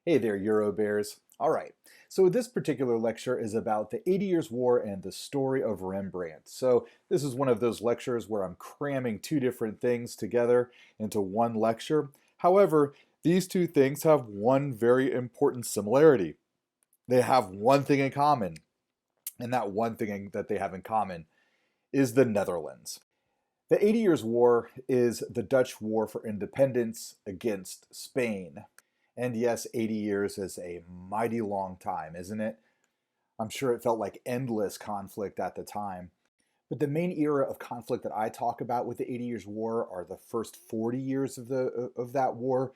Hey there, Eurobears. All right, so this particular lecture is about the 80 Years' War and the story of Rembrandt. So this is one of those lectures where I'm cramming two different things together into one lecture. However, these two things have one very important similarity. They have one thing in common, and that one thing that they have in common is the Netherlands. The 80 Years' War is the Dutch War for independence against Spain. And yes, 80 years is a mighty long time, isn't it? I'm sure it felt like endless conflict at the time. But the main era of conflict that I talk about with the 80 Years' War are the first 40 years of that war,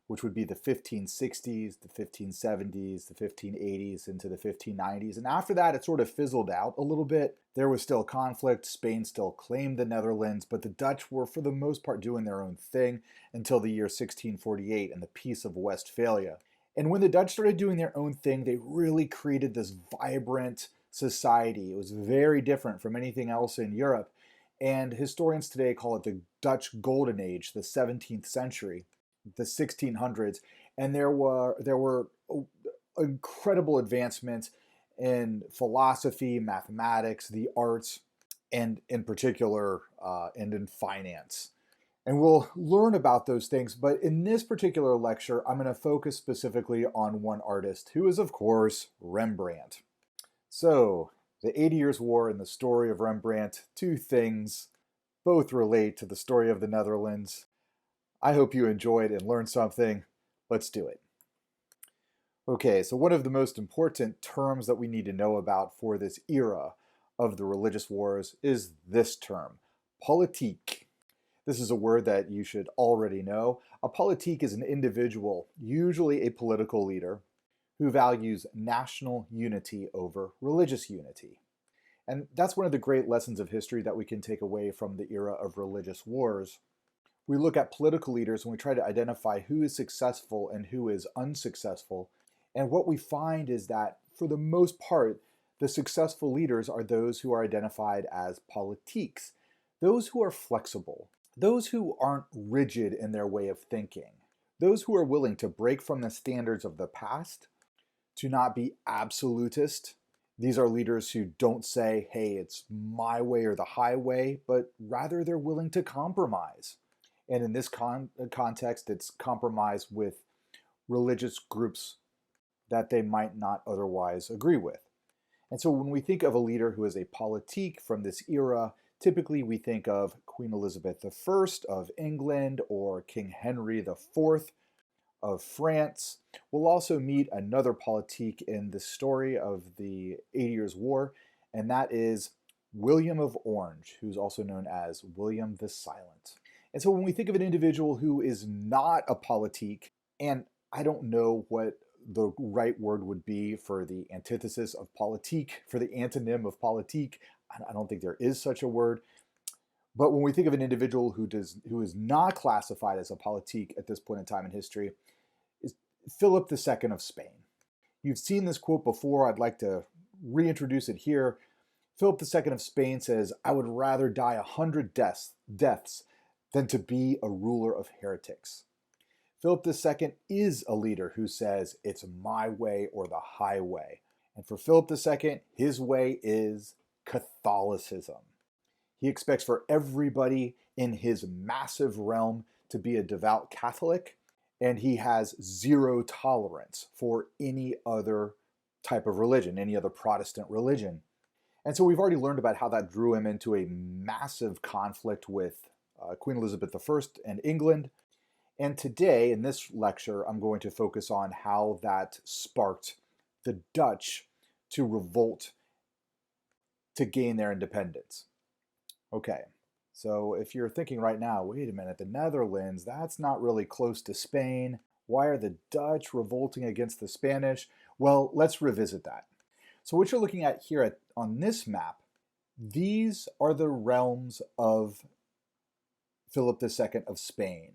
which would be the 1560s, the 1570s, the 1580s, into the 1590s. And after that, it sort of fizzled out a little bit. There was still conflict. Spain still claimed the Netherlands, but the Dutch were, for the most part, doing their own thing until the year 1648 and the Peace of Westphalia. And when the Dutch started doing their own thing, they really created this vibrant society. It was very different from anything else in Europe. And historians today call it the Dutch Golden Age, the 17th century, the 1600s. And there were incredible advancements in philosophy, mathematics, the arts, and in particular, and in finance. And we'll learn about those things, but in this particular lecture, I'm going to focus specifically on one artist, who is, of course, Rembrandt. So, the 80 Years' War and the story of Rembrandt, two things, both relate to the story of the Netherlands. I hope you enjoyed and learned something. Let's do it. Okay, so one of the most important terms that we need to know about for this era of the religious wars is this term, politique. This is a word that you should already know. A politique is an individual, usually a political leader, who values national unity over religious unity. And that's one of the great lessons of history that we can take away from the era of religious wars. We look at political leaders and we try to identify who is successful and who is unsuccessful. And what we find is that, for the most part, the successful leaders are those who are identified as politiques, those who are flexible, those who aren't rigid in their way of thinking, those who are willing to break from the standards of the past, to not be absolutist. These are leaders who don't say, hey, it's my way or the highway, but rather they're willing to compromise. And in this context, it's compromise with religious groups that they might not otherwise agree with. And so when we think of a leader who is a politique from this era, typically we think of Queen Elizabeth I of England or King Henry IV of France. We'll also meet another politique in the story of the 80 Years' War, and that is William of Orange, who's also known as William the Silent. And so when we think of an individual who is not a politique, and I don't know what the right word would be for the antithesis of politique, for the antonym of politique, I don't think there is such a word. But when we think of an individual who is not classified as a politique at this point in time in history, is Philip II of Spain. You've seen this quote before. I'd like to reintroduce it here. Philip II of Spain says, "I would rather die 100 deaths than to be a ruler of heretics." Philip II is a leader who says, it's my way or the highway. And for Philip II, his way is Catholicism. He expects for everybody in his massive realm to be a devout Catholic, and he has zero tolerance for any other type of religion, any other Protestant religion. And so we've already learned about how that drew him into a massive conflict with Queen Elizabeth I and England. And today, in this lecture, I'm going to focus on how that sparked the Dutch to revolt to gain their independence. Okay, so if you're thinking right now, wait a minute, the Netherlands, that's not really close to Spain. Why are the Dutch revolting against the Spanish? Well, let's revisit that. So what you're looking at here on this map, these are the realms of Philip II of Spain.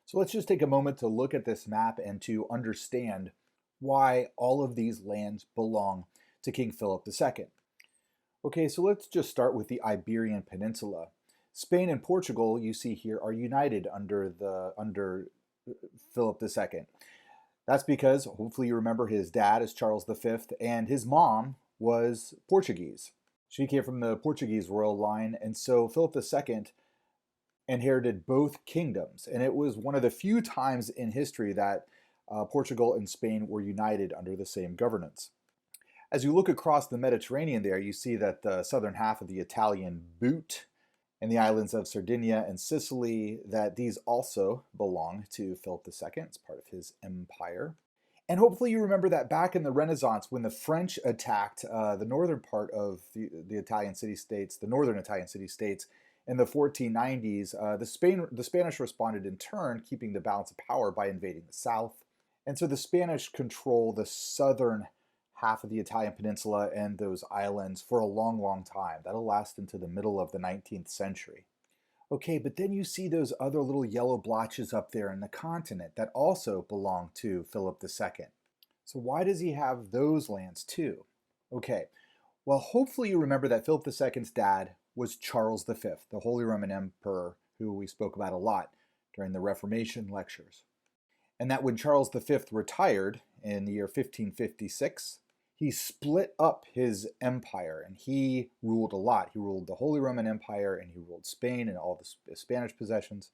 So let's just take a moment to look at this map and to understand why all of these lands belong to King Philip II. Okay, so let's just start with the Iberian Peninsula. Spain and Portugal, you see here, are united under Philip II. That's because, hopefully you remember, his dad is Charles V and his mom was Portuguese. She came from the Portuguese royal line, and so Philip II inherited both kingdoms. And it was one of the few times in history that Portugal and Spain were united under the same governance. As you look across the Mediterranean there, you see that the southern half of the Italian boot and the islands of Sardinia and Sicily, that these also belong to Philip II. It's part of his empire. And hopefully you remember that back in the Renaissance, when the French attacked the northern part of the Italian city-states, the northern Italian city-states, in the 1490s, the Spanish responded in turn, keeping the balance of power by invading the south. And so the Spanish control the southern half of the Italian peninsula and those islands for a long, long time. That'll last into the middle of the 19th century. Okay, but then you see those other little yellow blotches up there in the continent that also belong to Philip II. So why does he have those lands too? Okay, well, hopefully you remember that Philip II's dad was Charles V, the Holy Roman Emperor, who we spoke about a lot during the Reformation lectures. And that when Charles V retired in the year 1556, he split up his empire and he ruled a lot. He ruled the Holy Roman Empire and he ruled Spain and all the Spanish possessions.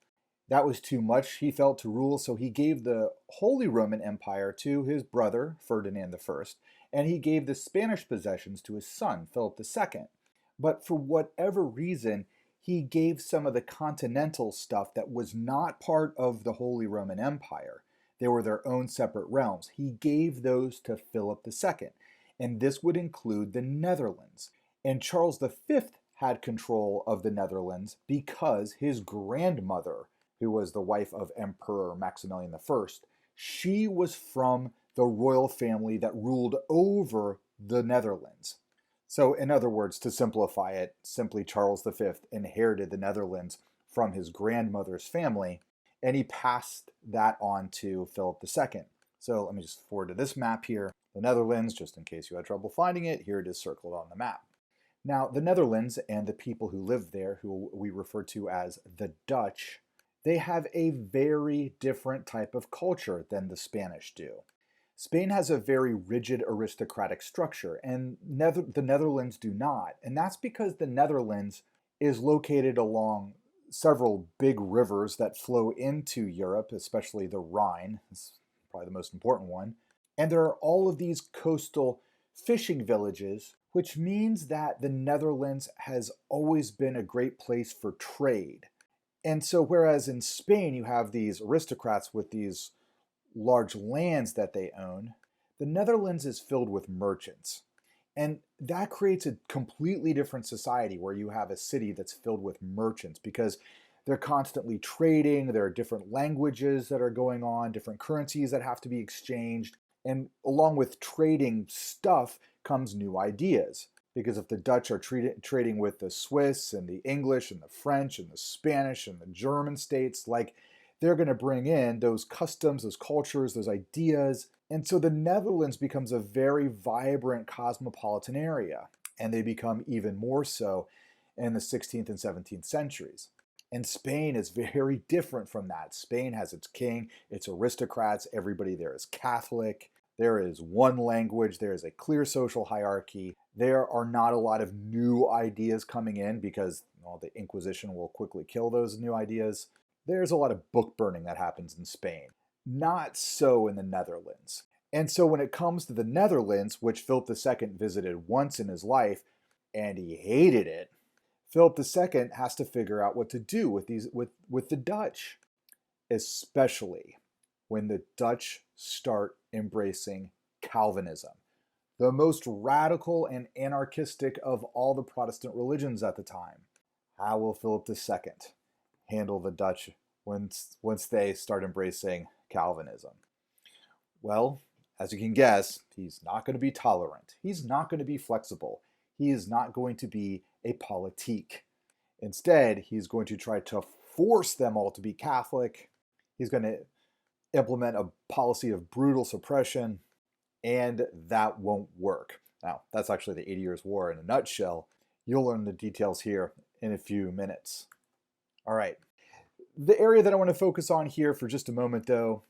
That was too much, he felt, to rule, so he gave the Holy Roman Empire to his brother, Ferdinand I, and he gave the Spanish possessions to his son, Philip II. But for whatever reason, he gave some of the continental stuff that was not part of the Holy Roman Empire. They were their own separate realms. He gave those to Philip II. And this would include the Netherlands. And Charles V had control of the Netherlands because his grandmother, who was the wife of Emperor Maximilian I, she was from the royal family that ruled over the Netherlands. So in other words, to simplify it, simply Charles V inherited the Netherlands from his grandmother's family, and he passed that on to Philip II. So let me just forward to this map here. The Netherlands, just in case you had trouble finding it, here it is circled on the map. Now, the Netherlands and the people who live there, who we refer to as the Dutch, they have a very different type of culture than the Spanish do. Spain has a very rigid aristocratic structure, and the Netherlands do not. And that's because the Netherlands is located along several big rivers that flow into Europe, especially the Rhine. It's probably the most important one. And there are all of these coastal fishing villages, which means that the Netherlands has always been a great place for trade. And so whereas in Spain you have these aristocrats with these large lands that they own, the Netherlands is filled with merchants. And that creates a completely different society where you have a city that's filled with merchants because they're constantly trading, there are different languages that are going on, different currencies that have to be exchanged. And along with trading stuff comes new ideas. Because if the Dutch are trading with the Swiss and the English and the French and the Spanish and the German states, like they're going to bring in those customs, those cultures, those ideas. And so the Netherlands becomes a very vibrant cosmopolitan area. And they become even more so in the 16th and 17th centuries. And Spain is very different from that. Spain has its king, its aristocrats, everybody there is Catholic. There is one language, there is a clear social hierarchy. There are not a lot of new ideas coming in because the Inquisition will quickly kill those new ideas. There's a lot of book burning that happens in Spain. Not so in the Netherlands. And so when it comes to the Netherlands, which Philip II visited once in his life, and he hated it, Philip II has to figure out what to do with the Dutch, especially when the Dutch start embracing Calvinism, the most radical and anarchistic of all the Protestant religions at the time. How will Philip II handle the Dutch once they start embracing Calvinism? Well, as you can guess, he's not going to be tolerant. He's not going to be flexible. He is not going to be a politique. Instead, he's going to try to force them all to be Catholic. He's going to implement a policy of brutal suppression, and that won't work. Now, that's actually the 80 Years' War in a nutshell. You'll learn the details here in a few minutes. All right. The area that I want to focus on here for just a moment, though,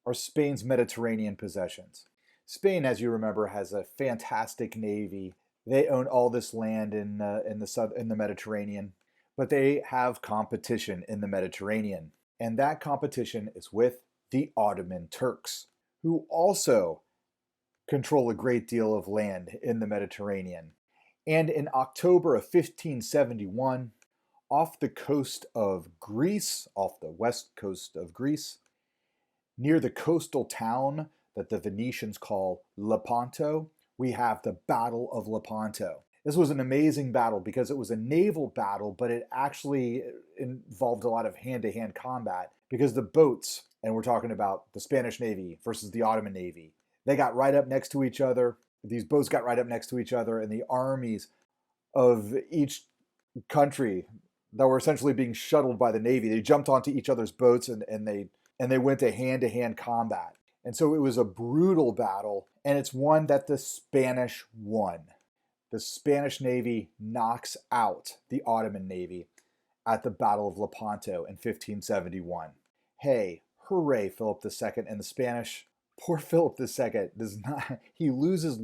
are Spain's Mediterranean possessions. Spain, as you remember, has a fantastic navy. They own all this land in the Mediterranean, but they have competition in the Mediterranean, and that competition is with the Ottoman Turks, who also control a great deal of land in the Mediterranean. And in October of 1571, off the coast of Greece, off the west coast of Greece, near the coastal town that the Venetians call Lepanto, we have the Battle of Lepanto. This was an amazing battle because it was a naval battle, but it actually involved a lot of hand-to-hand combat because the boats, and we're talking about the Spanish Navy versus the Ottoman Navy, they got right up next to each other. These boats got right up next to each other, and the armies of each country that were essentially being shuttled by the Navy, they jumped onto each other's boats and they went to hand combat. And so it was a brutal battle, and it's one that the Spanish won. The Spanish Navy knocks out the Ottoman Navy at the Battle of Lepanto in 1571. Hey, hooray, Philip II and the Spanish. Poor Philip II does not, he loses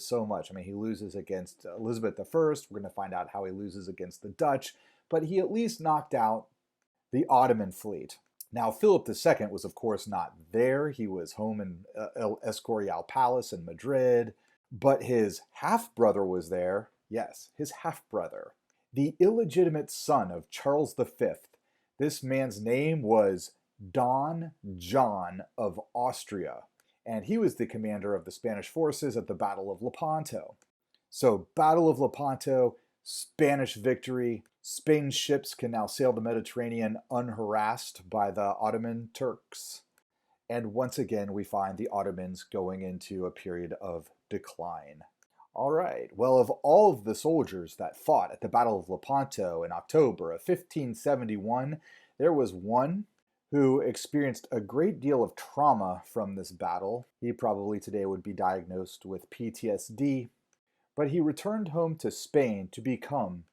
so much. I mean, he loses against Elizabeth I. We're going to find out how he loses against the Dutch, but he at least knocked out the Ottoman fleet. Now, Philip II was, of course, not there. He was home in El Escorial Palace in Madrid, but his half-brother was there. Yes, his half-brother. The illegitimate son of Charles V. This man's name was Don John of Austria, and he was the commander of the Spanish forces at the Battle of Lepanto. So, Battle of Lepanto, Spanish victory. Spain's ships can now sail the Mediterranean unharassed by the Ottoman Turks. And once again, we find the Ottomans going into a period of decline. All right, well, of all of the soldiers that fought at the Battle of Lepanto in October of 1571, there was one who experienced a great deal of trauma from this battle. He probably today would be diagnosed with PTSD, but he returned home to Spain to become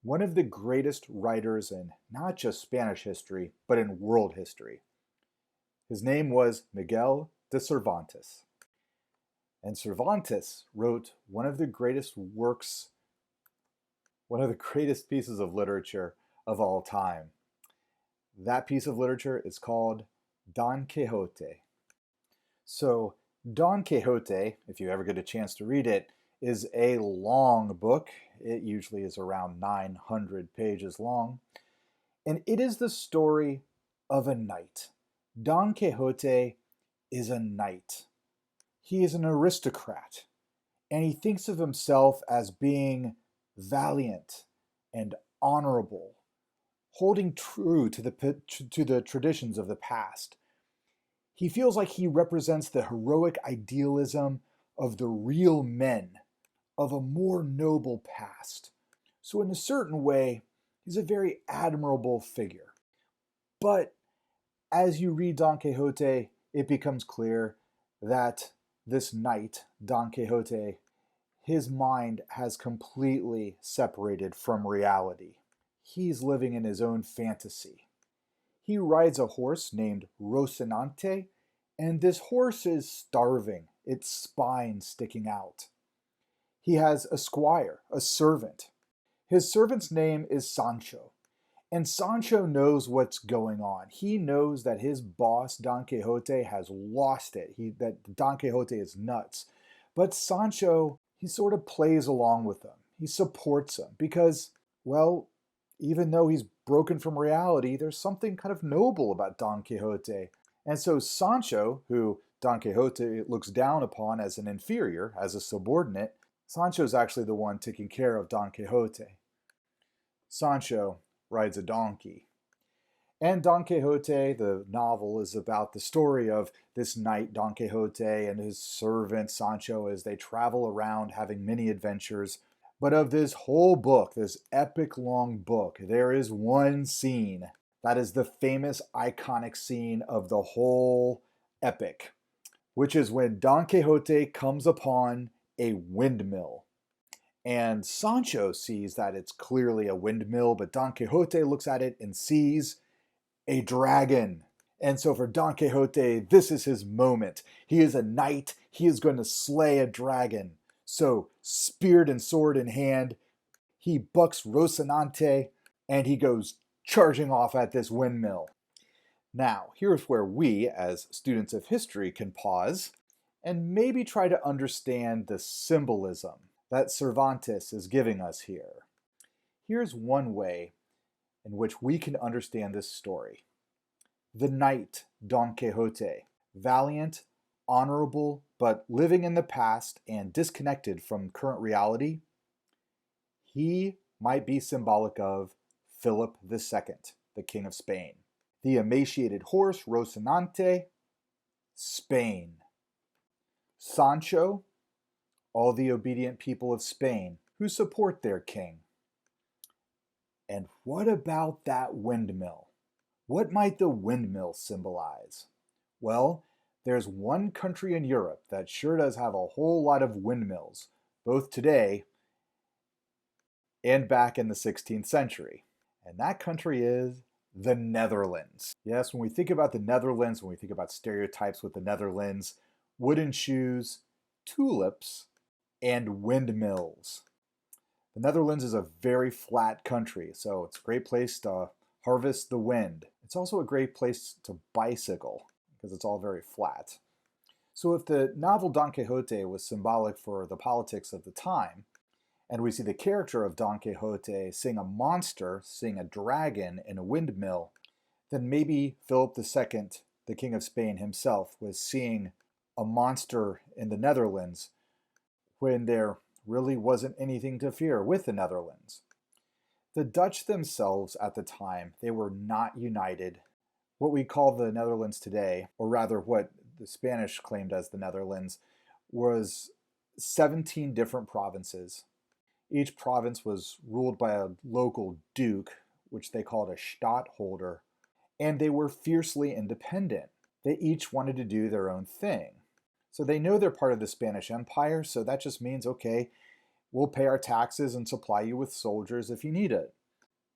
one of the greatest writers in not just Spanish history, but in world history. His name was Miguel de Cervantes. And Cervantes wrote one of the greatest works, one of the greatest pieces of literature of all time. That piece of literature is called Don Quixote. So, Don Quixote, if you ever get a chance to read it, is a long book. It usually is around 900 pages long. And it is the story of a knight. Don Quixote is a knight. He is an aristocrat, and he thinks of himself as being valiant and honorable, holding true to the traditions of the past. He feels like he represents the heroic idealism of the real men of a more noble past. So in a certain way, he's a very admirable figure. But as you read Don Quixote, it becomes clear that this knight, Don Quixote, his mind has completely separated from reality. He's living in his own fantasy. He rides a horse named Rocinante, and this horse is starving, its spine sticking out. He has a squire, a servant. His servant's name is Sancho, and Sancho knows what's going on. He knows that his boss, Don Quixote, has lost it, that Don Quixote is nuts. But Sancho, he sort of plays along with him. He supports him because, well, even though he's broken from reality, there's something kind of noble about Don Quixote. And so Sancho, who Don Quixote looks down upon as an inferior, as a subordinate, Sancho's actually the one taking care of Don Quixote. Sancho rides a donkey. And Don Quixote, the novel, is about the story of this knight, Don Quixote, and his servant, Sancho, as they travel around having many adventures. But of this whole book, this epic long book, there is one scene that is the famous iconic scene of the whole epic, which is when Don Quixote comes upon a windmill. And Sancho sees that it's clearly a windmill, but Don Quixote looks at it and sees a dragon. And so for Don Quixote, this is his moment. He is a knight. He is going to slay a dragon. So, spear and sword in hand, he bucks Rocinante and he goes charging off at this windmill. Now, here's where we, as students of history, can pause and maybe try to understand the symbolism that Cervantes is giving us here. Here's one way in which we can understand this story. The knight Don Quixote, valiant, honorable, but living in the past and disconnected from current reality, he might be symbolic of Philip II, the King of Spain. The emaciated horse Rocinante, Spain. Sancho, all the obedient people of Spain who support their king. And what about that windmill? What might the windmill symbolize? Well, there's one country in Europe that sure does have a whole lot of windmills, both today and back in the 16th century. And that country is the Netherlands. Yes, when we think about the Netherlands, when we think about stereotypes with the Netherlands, wooden shoes, tulips, and windmills. The Netherlands is a very flat country, so it's a great place to harvest the wind. It's also a great place to bicycle because it's all very flat. So if the novel Don Quixote was symbolic for the politics of the time, and we see the character of Don Quixote seeing a monster, seeing a dragon in a windmill, then maybe Philip II, the King of Spain himself, was seeing a monster in the Netherlands when there really wasn't anything to fear with the Netherlands. The Dutch themselves at the time, they were not united. What we call the Netherlands today, or rather what the Spanish claimed as the Netherlands, was 17 different provinces. Each province was ruled by a local duke, which they called a stadtholder, and they were fiercely independent. They each wanted to do their own thing. So they know they're part of the Spanish Empire, so that just means, okay, we'll pay our taxes and supply you with soldiers if you need it.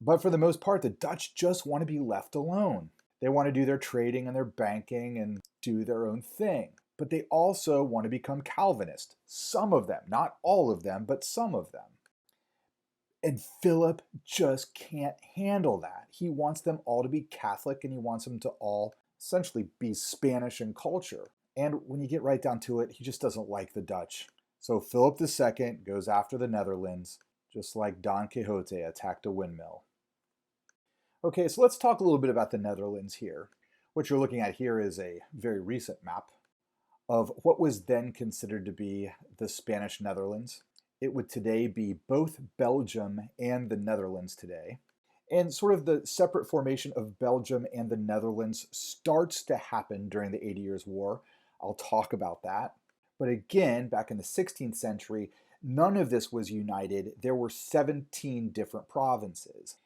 But for the most part, the Dutch just want to be left alone. They want to do their trading and their banking and do their own thing. But they also want to become Calvinist. Some of them, not all of them, but some of them. And Philip just can't handle that. He wants them all to be Catholic and he wants them to all essentially be Spanish in culture. And when you get right down to it, he just doesn't like the Dutch. So Philip II goes after the Netherlands, just like Don Quixote attacked a windmill. Okay, so let's talk a little bit about the Netherlands here. What you're looking at here is a very recent map of what was then considered to be the Spanish Netherlands. It would today be both Belgium and the Netherlands today. And sort of the separate formation of Belgium and the Netherlands starts to happen during the 80 Years' War. I'll talk about that. But again, back in the 16th century, none of this was united. There were 17 different provinces.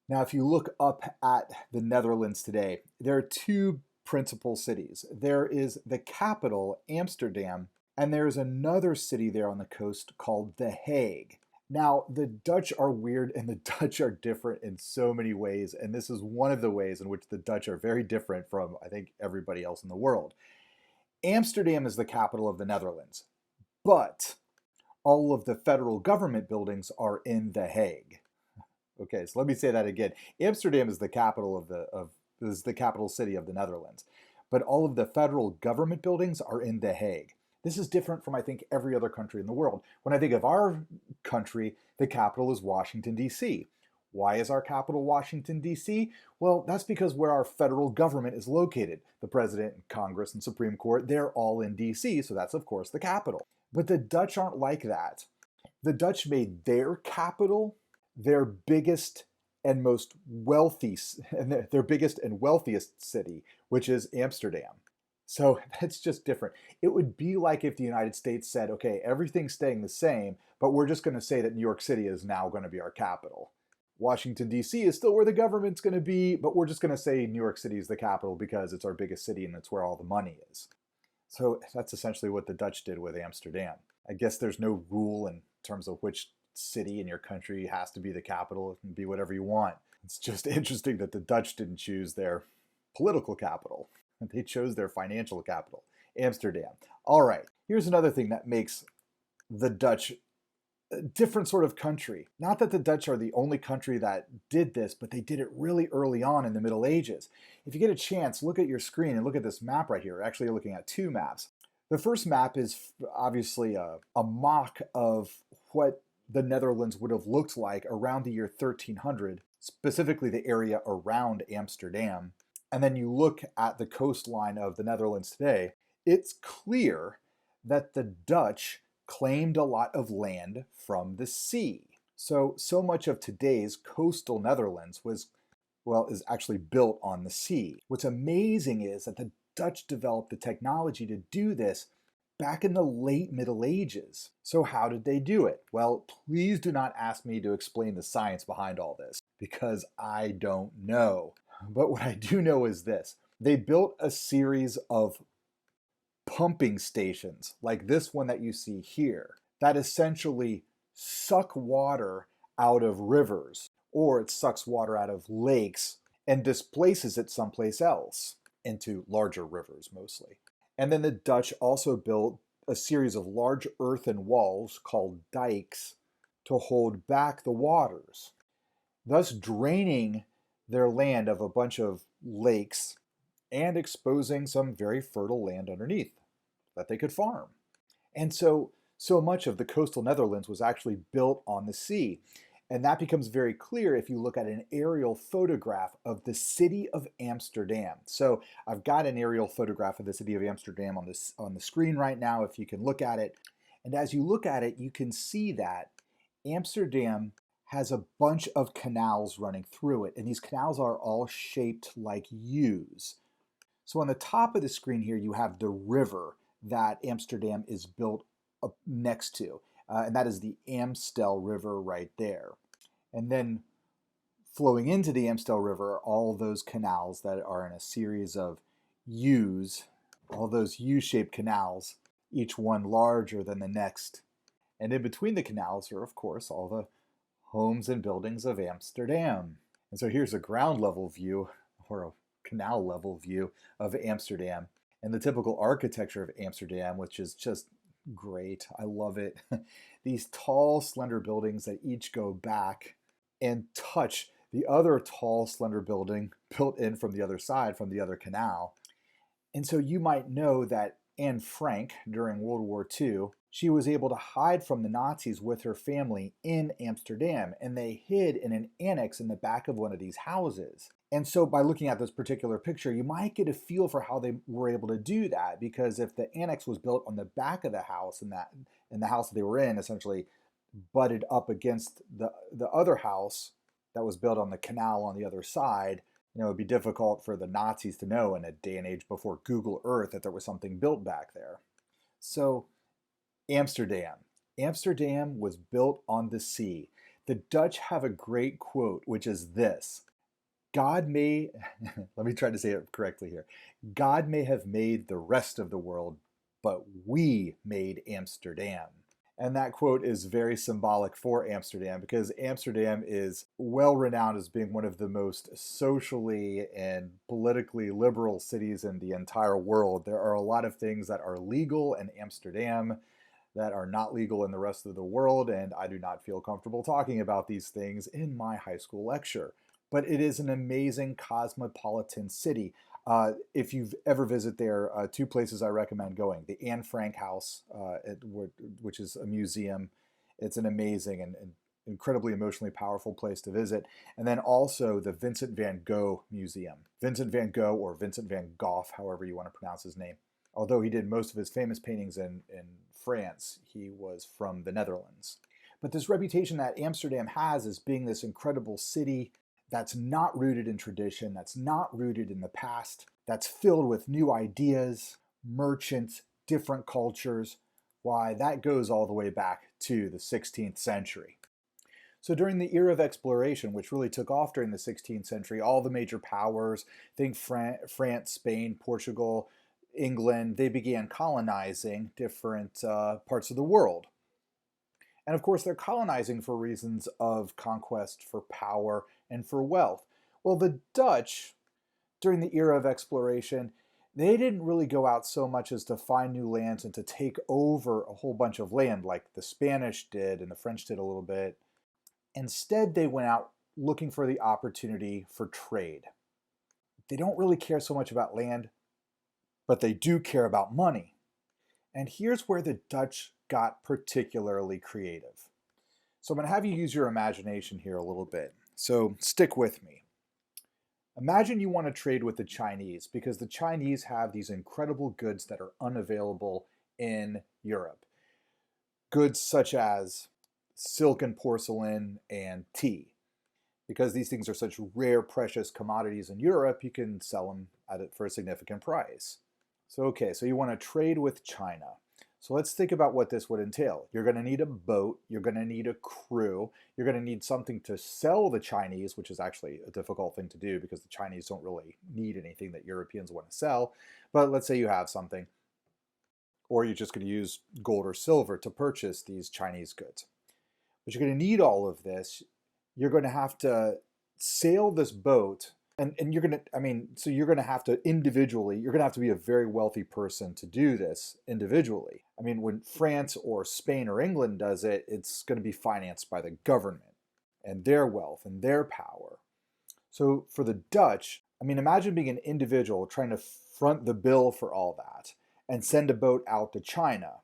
Now, if you look up at the Netherlands today, there are two principal cities. There is the capital, Amsterdam, and there's another city there on the coast called The Hague. Now, the Dutch are weird and the Dutch are different in so many ways, and this is one of the ways in which the Dutch are very different from, I think, everybody else in the world. Amsterdam is the capital of the Netherlands, but all of the federal government buildings are in The Hague. Okay, so let me say that again. Amsterdam is the capital is the capital city of the Netherlands, but all of the federal government buildings are in The Hague. This is different from, I think, every other country in the world. When I think of our country, the capital is Washington, D.C. Why is our capital Washington, D.C.? Well, that's because where our federal government is located. The president, Congress, and Supreme Court, they're all in D.C., so that's, of course, the capital. But the Dutch aren't like that. The Dutch made their capital their biggest and most wealthy, and their biggest and wealthiest city, which is Amsterdam. So that's just different. It would be like if the United States said, okay, everything's staying the same, but we're just going to say that New York City is now going to be our capital. Washington, D.C. is still where the government's going to be, but we're just going to say New York City is the capital because it's our biggest city and it's where all the money is. So that's essentially what the Dutch did with Amsterdam. I guess there's no rule in terms of which city in your country has to be the capital. It can be whatever you want. It's just interesting that the Dutch didn't choose their political capital. They chose their financial capital, Amsterdam. All right, here's another thing that makes the Dutch a different sort of country. Not that the Dutch are the only country that did this, but they did it really early on in the Middle Ages. If you get a chance, look at your screen and look at this map right here. Actually, you're looking at two maps. The first map is obviously a mock of what the Netherlands would have looked like around the year 1300, specifically the area around Amsterdam. And then you look at the coastline of the Netherlands today, it's clear that the Dutch claimed a lot of land from the sea. So much of today's coastal Netherlands is actually built on the sea. What's amazing is that the Dutch developed the technology to do this back in the late Middle Ages. So how did they do it? Well, please do not ask me to explain the science behind all this, because I don't know. But what I do know is this. They built a series of pumping stations, like this one that you see here, that essentially suck water out of rivers, or it sucks water out of lakes and displaces it someplace else into larger rivers mostly. And then the Dutch also built a series of large earthen walls called dikes to hold back the waters, thus draining their land of a bunch of lakes and exposing some very fertile land underneath that they could farm. And so much of the coastal Netherlands was actually built on the sea. And that becomes very clear if you look at an aerial photograph of the city of Amsterdam. So I've got an aerial photograph of the city of Amsterdam on the screen right now, if you can look at it. And as you look at it, you can see that Amsterdam has a bunch of canals running through it. And these canals are all shaped like U's. So on the top of the screen here, you have the river that Amsterdam is built up next to. And that is the Amstel River right there. And then flowing into the Amstel River are all those canals that are in a series of U's, all those U-shaped canals, each one larger than the next. And in between the canals are, of course, all the homes and buildings of Amsterdam. And so here's a ground level view, or a canal level view of Amsterdam, and the typical architecture of Amsterdam, which is just great. I love it. These tall, slender buildings that each go back and touch the other tall, slender building built in from the other side, from the other canal. And so you might know that Anne Frank, during World War II, she was able to hide from the Nazis with her family in Amsterdam, and they hid in an annex in the back of one of these houses. And so by looking at this particular picture, you might get a feel for how they were able to do that, because if the annex was built on the back of the house and the house that they were in essentially butted up against the other house that was built on the canal on the other side, it would be difficult for the Nazis to know in a day and age before Google Earth that there was something built back there. So Amsterdam. Amsterdam was built on the sea. The Dutch have a great quote, which is this: God may, let me try to say it correctly here. God may have made the rest of the world, but we made Amsterdam. And that quote is very symbolic for Amsterdam, because Amsterdam is well renowned as being one of the most socially and politically liberal cities in the entire world. There are a lot of things that are legal in Amsterdam that are not legal in the rest of the world, and I do not feel comfortable talking about these things in my high school lecture. But it is an amazing cosmopolitan city. If you've ever visited there, two places I recommend going. The Anne Frank House, which is a museum. It's an amazing and incredibly emotionally powerful place to visit. And then also the Vincent van Gogh Museum. Vincent van Gogh, or Vincent van Gogh, however you want to pronounce his name. Although he did most of his famous paintings in France, he was from the Netherlands. But this reputation that Amsterdam has as being this incredible city that's not rooted in tradition, that's not rooted in the past, that's filled with new ideas, merchants, different cultures, why, that goes all the way back to the 16th century. So during the era of exploration, which really took off during the 16th century, all the major powers, think France, Spain, Portugal, England, they began colonizing different parts of the world. And of course, they're colonizing for reasons of conquest, for power, and for wealth. Well, the Dutch, during the era of exploration, they didn't really go out so much as to find new lands and to take over a whole bunch of land like the Spanish did and the French did a little bit. Instead, they went out looking for the opportunity for trade. They don't really care so much about land, but they do care about money. And here's where the Dutch got particularly creative. So I'm going to have you use your imagination here a little bit. So stick with me. Imagine you want to trade with the Chinese because the Chinese have these incredible goods that are unavailable in Europe. Goods such as silk and porcelain and tea. Because these things are such rare, precious commodities in Europe, you can sell them at it for a significant price. So you want to trade with China. So let's think about what this would entail. You're going to need a boat, you're going to need a crew, you're going to need something to sell the Chinese, which is actually a difficult thing to do because the Chinese don't really need anything that Europeans want to sell. But let's say you have something, or you're just going to use gold or silver to purchase these Chinese goods. But you're going to need all of this. You're going to have to sail this boat, and you're going to, so you're going to have to individually, you're going to have to be a very wealthy person to do this individually. When France or Spain or England does it, it's going to be financed by the government and their wealth and their power. So for the Dutch, imagine being an individual trying to front the bill for all that and send a boat out to China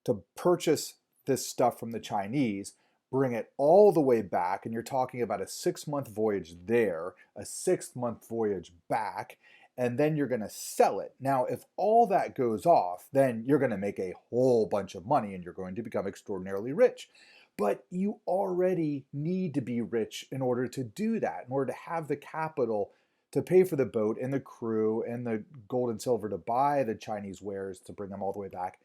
to purchase this stuff from the Chinese, bring it all the way back, and you're talking about a 6-month voyage there, a 6-month voyage back, and then you're going to sell it. Now, if all that goes off, then you're going to make a whole bunch of money and you're going to become extraordinarily rich. But you already need to be rich in order to do that, in order to have the capital to pay for the boat and the crew and the gold and silver to buy the Chinese wares to bring them all the way back.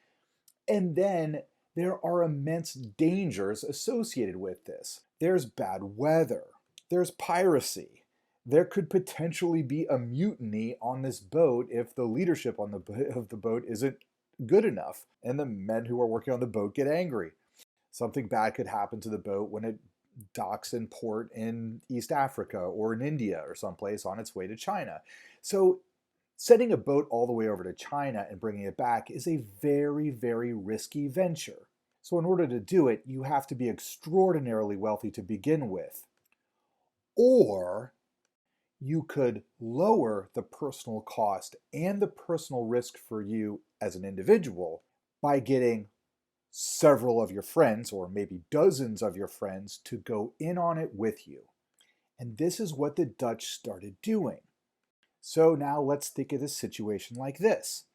And then there are immense dangers associated with this. There's bad weather. There's piracy. There could potentially be a mutiny on this boat if the leadership of the boat isn't good enough and the men who are working on the boat get angry. Something bad could happen to the boat when it docks in port in East Africa or in India or someplace on its way to China. So sending a boat all the way over to China and bringing it back is a very, very risky venture. So in order to do it, you have to be extraordinarily wealthy to begin with. Or you could lower the personal cost and the personal risk for you as an individual by getting several of your friends, or maybe dozens of your friends, to go in on it with you. And this is what the Dutch started doing. So now let's think of this situation like this.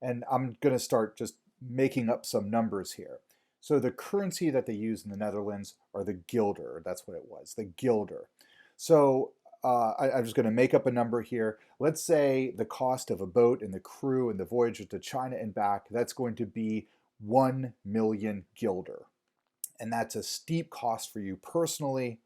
And I'm going to start just making up some numbers here. So the currency that they use in the Netherlands are the guilder. That's what it was, the guilder. So I'm just going to make up a number here. Let's say the cost of a boat and the crew and the voyage to China and back, that's going to be 1 million guilder. And that's a steep cost for you personally.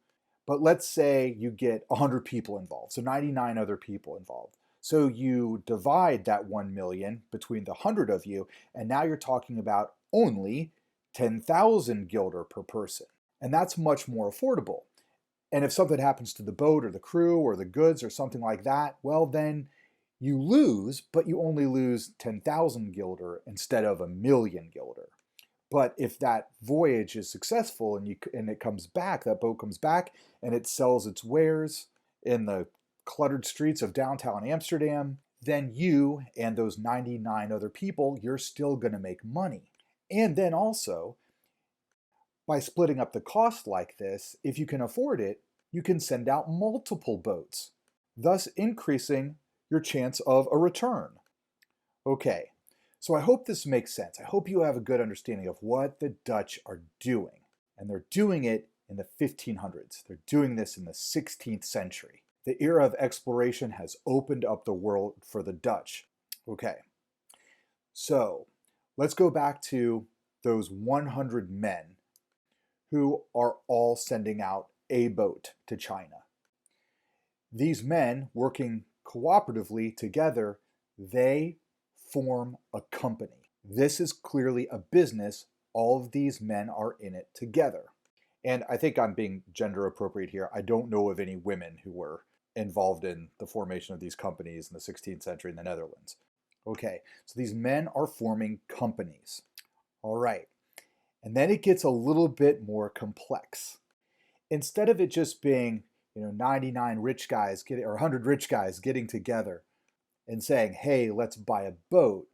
But let's say you get 100 people involved, so 99 other people involved. So you divide that 1 million between the 100 of you, and now you're talking about only 10,000 guilder per person. And that's much more affordable. And if something happens to the boat or the crew or the goods or something like that, well, then you lose, but you only lose 10,000 guilder instead of 1 million guilder. But if that voyage is successful and it comes back, that boat comes back and it sells its wares in the cluttered streets of downtown Amsterdam, then you and those 99 other people, you're still going to make money. And then also, by splitting up the cost like this, if you can afford it, you can send out multiple boats, thus increasing your chance of a return. Okay, so I hope this makes sense. I hope you have a good understanding of what the Dutch are doing. And they're doing it in the 1500s. They're doing this in the 16th century. The era of exploration has opened up the world for the Dutch. Okay, so let's go back to those 100 men who are all sending out a boat to China. These men, working cooperatively together, they form a company. This is clearly a business. All of these men are in it together. And I think I'm being gender appropriate here. I don't know of any women who were involved in the formation of these companies in the 16th century in the Netherlands. Okay, so these men are forming companies. All right, and then it gets a little bit more complex. Instead of it just being, 99 rich guys getting, or 100 rich guys getting together and saying, hey, let's buy a boat,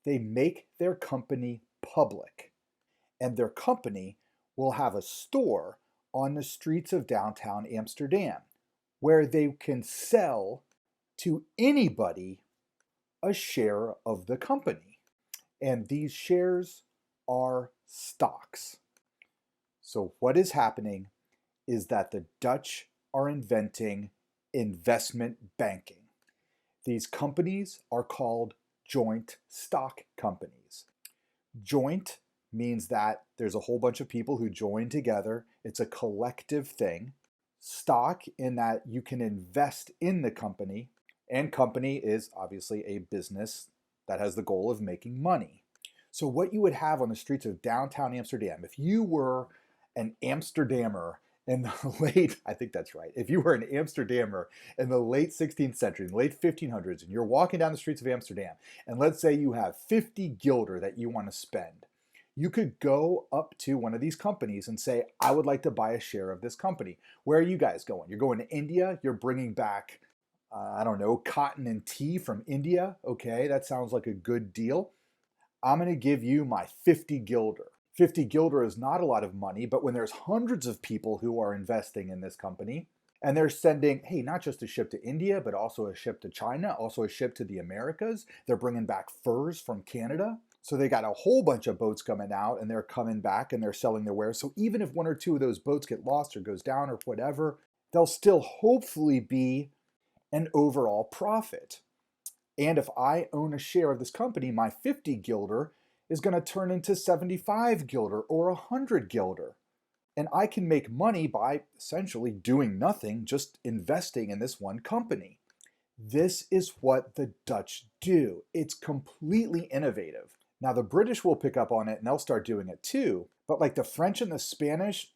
they make their company public. And their company will have a store on the streets of downtown Amsterdam where they can sell to anybody a share of the company. And these shares are stocks. So what is happening is that the Dutch are inventing investment banking. These companies are called joint stock companies. Joint means that there's a whole bunch of people who join together. It's a collective thing. Stock in that you can invest in the company, and company is obviously a business that has the goal of making money. So what you would have on the streets of downtown Amsterdam, if you were an Amsterdammer in the I think that's right. If you were an Amsterdammer in the late 16th century, in the late 1500s, and you're walking down the streets of Amsterdam, and let's say you have 50 guilder that you want to spend, you could go up to one of these companies and say, I would like to buy a share of this company. Where are you guys going? You're going to India. You're bringing back, I don't know, cotton and tea from India. Okay, that sounds like a good deal. I'm going to give you my 50 guilder. 50 guilder is not a lot of money, but when there's hundreds of people who are investing in this company, and they're sending, hey, not just a ship to India, but also a ship to China, also a ship to the Americas. They're bringing back furs from Canada. So they got a whole bunch of boats coming out, and they're coming back and they're selling their wares. So even if one or two of those boats get lost or goes down or whatever, there'll still hopefully be an overall profit. And if I own a share of this company, my 50 guilder is going to turn into 75 guilder or 100 guilder. And I can make money by essentially doing nothing, just investing in this one company. This is what the Dutch do. It's completely innovative. Now the British will pick up on it and they'll start doing it too. But like the French and the Spanish,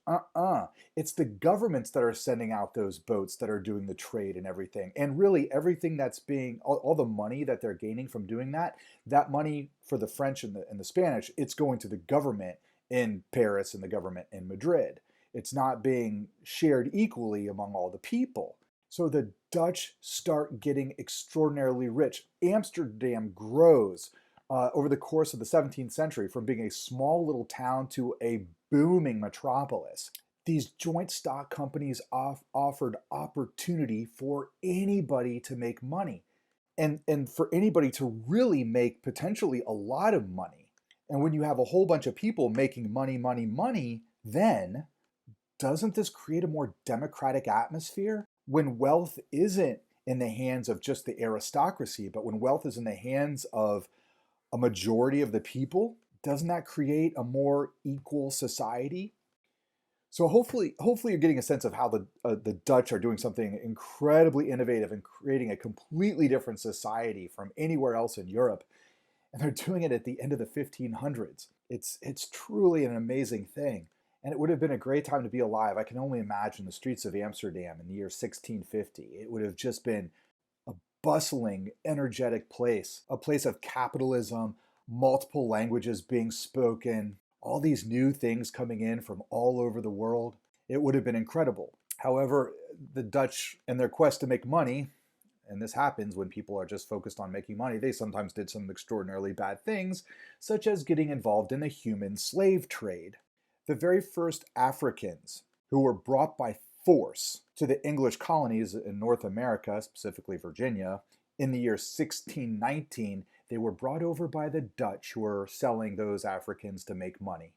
it's the governments that are sending out those boats that are doing the trade and everything. And really everything that's being, all the money that they're gaining from doing that, that money for the French and the Spanish, it's going to the government in Paris and the government in Madrid. It's not being shared equally among all the people. So the Dutch start getting extraordinarily rich. Amsterdam grows over the course of the 17th century from being a small little town to a booming metropolis. These joint stock companies offered opportunity for anybody to make money and for anybody to really make potentially a lot of money. And when you have a whole bunch of people making money, then doesn't this create a more democratic atmosphere? When wealth isn't in the hands of just the aristocracy, but when wealth is in the hands of a majority of the people, doesn't that create a more equal society? So hopefully you're getting a sense of how the Dutch are doing something incredibly innovative and creating a completely different society from anywhere else in Europe. And they're doing it at the end of the 1500s. It's truly an amazing thing. And it would have been a great time to be alive. I can only imagine the streets of Amsterdam in the year 1650. It would have just been a bustling, energetic place, a place of capitalism, multiple languages being spoken, all these new things coming in from all over the world. It would have been incredible. However, the Dutch, in their quest to make money, and this happens when people are just focused on making money, they sometimes did some extraordinarily bad things, such as getting involved in the human slave trade. The very first Africans who were brought by force to the English colonies in North America, specifically Virginia, in the year 1619, they were brought over by the Dutch who were selling those Africans to make money.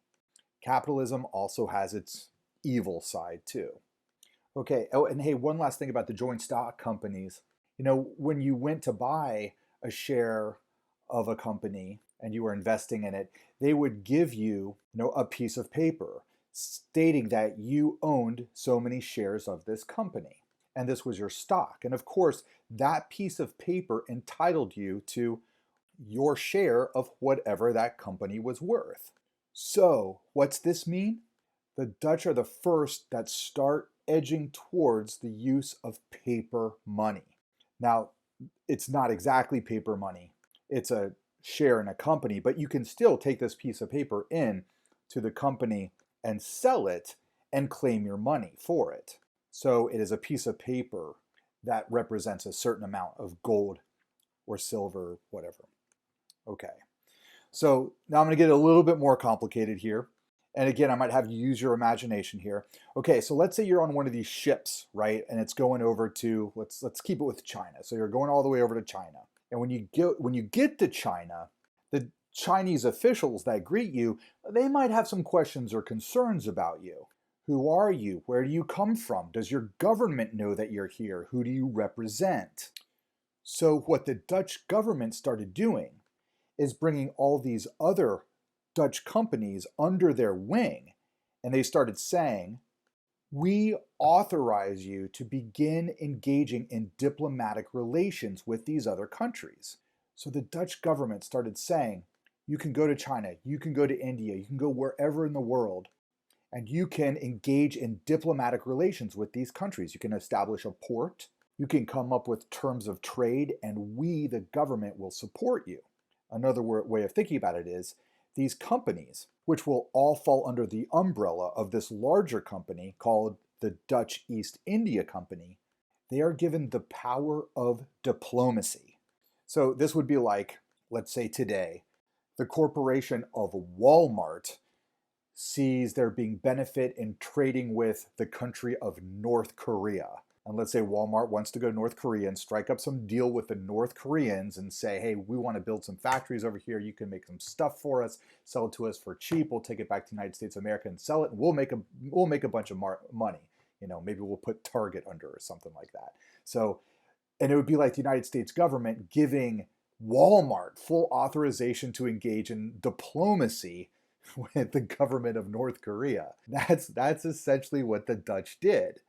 Capitalism also has its evil side too. Okay, oh, and hey, one last thing about the joint stock companies. When you went to buy a share of a company and you were investing in it, they would give you, a piece of paper stating that you owned so many shares of this company. And this was your stock. And of course, that piece of paper entitled you to your share of whatever that company was worth. So, what's this mean? The Dutch are the first that start edging towards the use of paper money. Now, it's not exactly paper money. It's a share in a company, but you can still take this piece of paper in to the company and sell it and claim your money for it. So it is a piece of paper that represents a certain amount of gold or silver, whatever. Okay. So now I'm going to get a little bit more complicated here. And again, I might have you use your imagination here. Okay, so let's say you're on one of these ships, right? And it's going over to, let's keep it with China. So you're going all the way over to China. And when you get to China, the Chinese officials that greet you, they might have some questions or concerns about you. Who are you? Where do you come from? Does your government know that you're here? Who do you represent? So what the Dutch government started doing is bringing all these other Dutch companies under their wing, and they started saying, we authorize you to begin engaging in diplomatic relations with these other countries. So the Dutch government started saying, you can go to China, you can go to India, you can go wherever in the world, and you can engage in diplomatic relations with these countries. You can establish a port, you can come up with terms of trade, and we, the government, will support you. Another way of thinking about it is, these companies, which will all fall under the umbrella of this larger company called the Dutch East India Company, they are given the power of diplomacy. So this would be like, let's say today, the corporation of Walmart sees there being benefit in trading with the country of North Korea. And let's say Walmart wants to go to North Korea and strike up some deal with the North Koreans and say, hey, we want to build some factories over here. You can make some stuff for us, sell it to us for cheap. We'll take it back to the United States of America and sell it. And we'll make a bunch of money. You know, maybe we'll put Target under or something like that. So, and it would be like the United States government giving Walmart full authorization to engage in diplomacy with the government of North Korea. That's essentially what the Dutch did.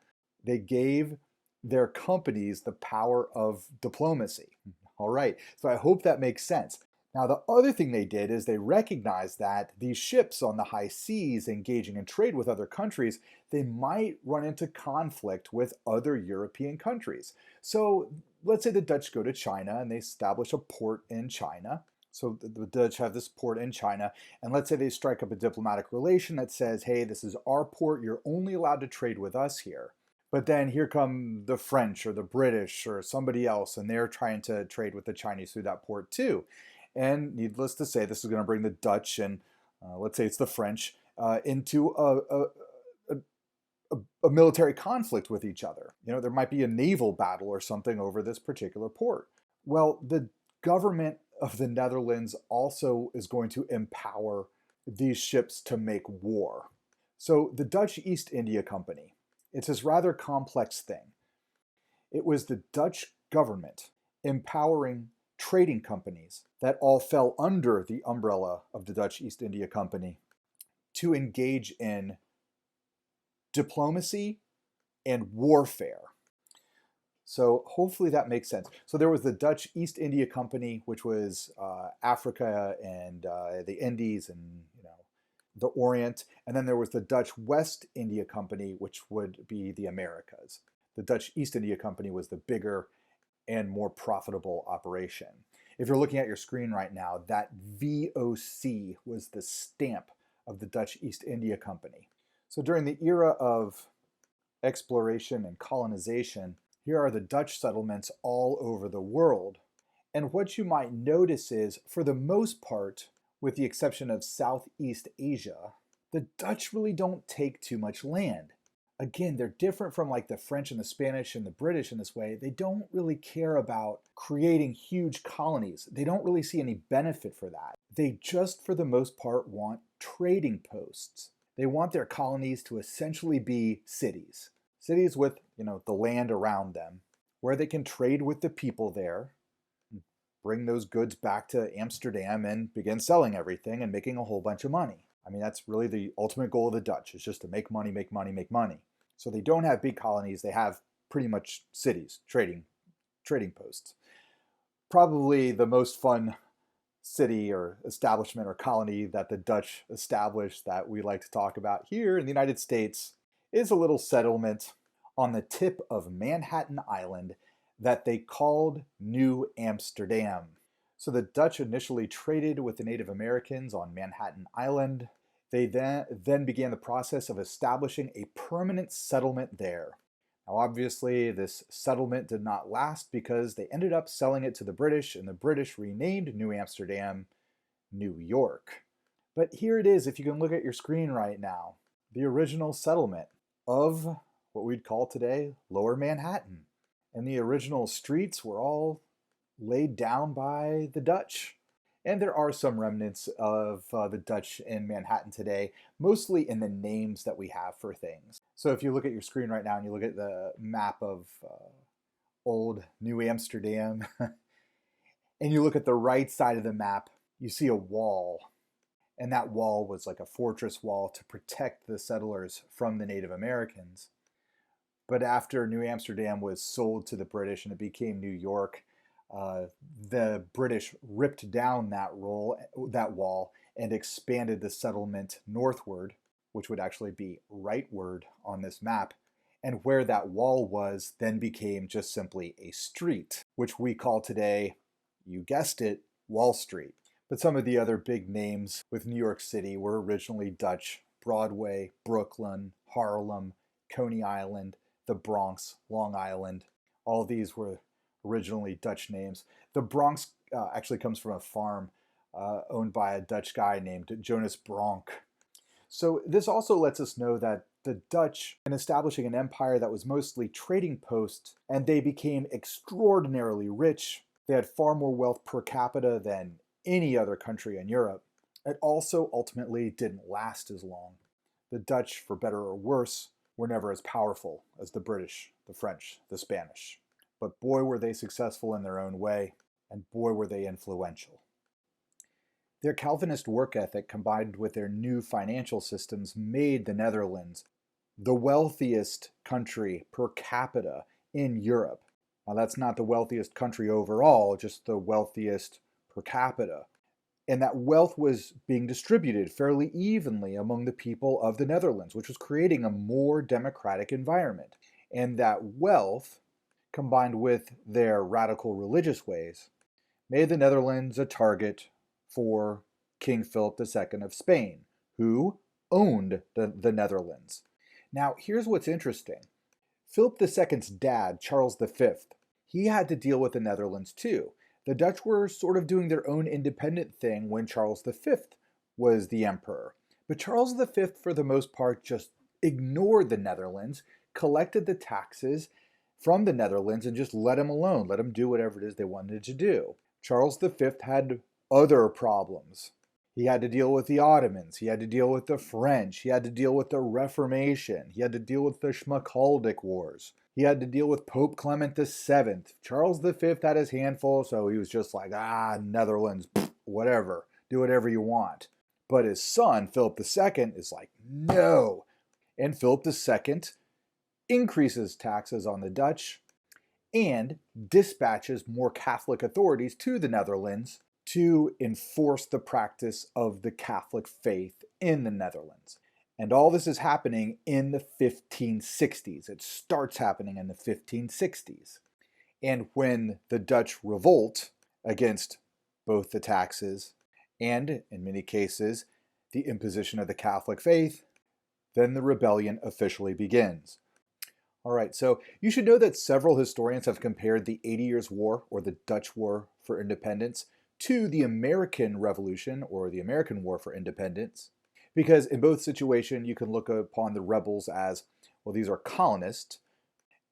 They gave their companies the power of diplomacy. All right, so I hope that makes sense. Now, the other thing they did is they recognized that these ships on the high seas engaging in trade with other countries, they might run into conflict with other European countries. So let's say the Dutch go to China and they establish a port in China. So the Dutch have this port in China, and let's say they strike up a diplomatic relation that says, hey, this is our port, you're only allowed to trade with us here. But then here come the French or the British or somebody else, and they're trying to trade with the Chinese through that port too. And needless to say, this is going to bring the Dutch and let's say it's the French into a military conflict with each other. You know, there might be a naval battle or something over this particular port. Well, the government of the Netherlands also is going to empower these ships to make war. So the Dutch East India Company, it's this rather complex thing. It was the Dutch government empowering trading companies that all fell under the umbrella of the Dutch East India Company to engage in diplomacy and warfare. So hopefully that makes sense. So there was the Dutch East India Company, which was Africa and the Indies and the Orient, and then there was the Dutch West India Company, which would be the Americas. The Dutch East India Company was the bigger and more profitable operation. If you're looking at your screen right now, that VOC was the stamp of the Dutch East India Company. So during the era of exploration and colonization, here are the Dutch settlements all over the world. And what you might notice is, for the most part, with the exception of Southeast Asia, the Dutch really don't take too much land. Again, they're different from like the French and the Spanish and the British in this way. They don't really care about creating huge colonies. They don't really see any benefit for that. They just, for the most part, want trading posts. They want their colonies to essentially be cities. Cities with, the land around them, where they can trade with the people there, bring those goods back to Amsterdam and begin selling everything and making a whole bunch of money. I mean, that's really the ultimate goal of the Dutch, is just to make money, make money, make money. So they don't have big colonies. They have pretty much cities, trading posts. Probably the most fun city or establishment or colony that the Dutch established that we like to talk about here in the United States is a little settlement on the tip of Manhattan Island that they called New Amsterdam. So the Dutch initially traded with the Native Americans on Manhattan Island. They then began the process of establishing a permanent settlement there. Now, obviously, this settlement did not last because they ended up selling it to the British, and the British renamed New Amsterdam New York. But here it is, if you can look at your screen right now, the original settlement of what we'd call today Lower Manhattan. And the original streets were all laid down by the Dutch. And there are some remnants of the Dutch in Manhattan today, mostly in the names that we have for things. So if you look at your screen right now and you look at the map of old New Amsterdam, and you look at the right side of the map, you see a wall. And that wall was like a fortress wall to protect the settlers from the Native Americans. But after New Amsterdam was sold to the British and it became New York, the British ripped down that wall and expanded the settlement northward, which would actually be rightward on this map. And where that wall was then became just simply a street, which we call today, you guessed it, Wall Street. But some of the other big names with New York City were originally Dutch: Broadway, Brooklyn, Harlem, Coney Island, the Bronx, Long Island. All of these were originally Dutch names. The Bronx actually comes from a farm owned by a Dutch guy named Jonas Bronk. So this also lets us know that the Dutch, in establishing an empire that was mostly trading posts, and they became extraordinarily rich. They had far more wealth per capita than any other country in Europe. It also ultimately didn't last as long. The Dutch, for better or worse, were never as powerful as the British, the French, the Spanish. But boy, were they successful in their own way, and boy, were they influential. Their Calvinist work ethic combined with their new financial systems made the Netherlands the wealthiest country per capita in Europe. Now, that's not the wealthiest country overall, just the wealthiest per capita. And that wealth was being distributed fairly evenly among the people of the Netherlands, which was creating a more democratic environment. And that wealth, combined with their radical religious ways, made the Netherlands a target for King Philip II of Spain, who owned the Netherlands. Now, here's what's interesting. Philip II's dad, Charles V, he had to deal with the Netherlands too. The Dutch were sort of doing their own independent thing when Charles V was the emperor. But Charles V, for the most part, just ignored the Netherlands, collected the taxes from the Netherlands, and just let them alone, let them do whatever it is they wanted to do. Charles V had other problems. He had to deal with the Ottomans, he had to deal with the French, he had to deal with the Reformation, he had to deal with the Schmalkaldic Wars. He had to deal with Pope Clement VII. Charles V had his handful, so he was just like, Netherlands, whatever, do whatever you want. But his son, Philip II, is like, no. And Philip II increases taxes on the Dutch and dispatches more Catholic authorities to the Netherlands to enforce the practice of the Catholic faith in the Netherlands. And all this is happening in the 1560s. It starts happening in the 1560s. And when the Dutch revolt against both the taxes and, in many cases, the imposition of the Catholic faith, then the rebellion officially begins. All right, so you should know that several historians have compared the 80 Years' War, or the Dutch War for Independence, to the American Revolution, or the American War for Independence. Because in both situations, you can look upon the rebels as, well, these are colonists,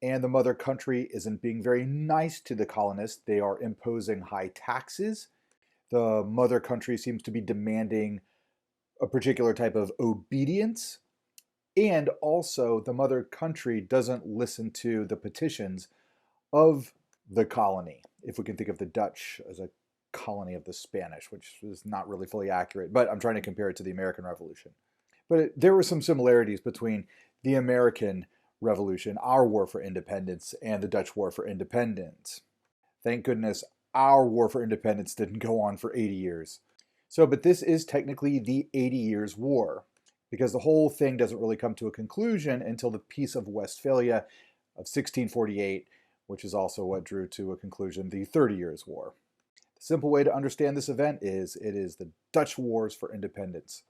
and the mother country isn't being very nice to the colonists. They are imposing high taxes. The mother country seems to be demanding a particular type of obedience. And also, the mother country doesn't listen to the petitions of the colony, if we can think of the Dutch as a colony of the Spanish, which is not really fully accurate, but I'm trying to compare it to the American Revolution. But there were some similarities between the American Revolution, our war for independence, and the Dutch War for Independence. Thank goodness our war for independence didn't go on for 80 years. So, but this is technically the 80 Years' War, because the whole thing doesn't really come to a conclusion until the Peace of Westphalia, of 1648, which is also what drew to a conclusion the 30 Years' War. The simple way to understand this event is it is the Dutch Wars for Independence.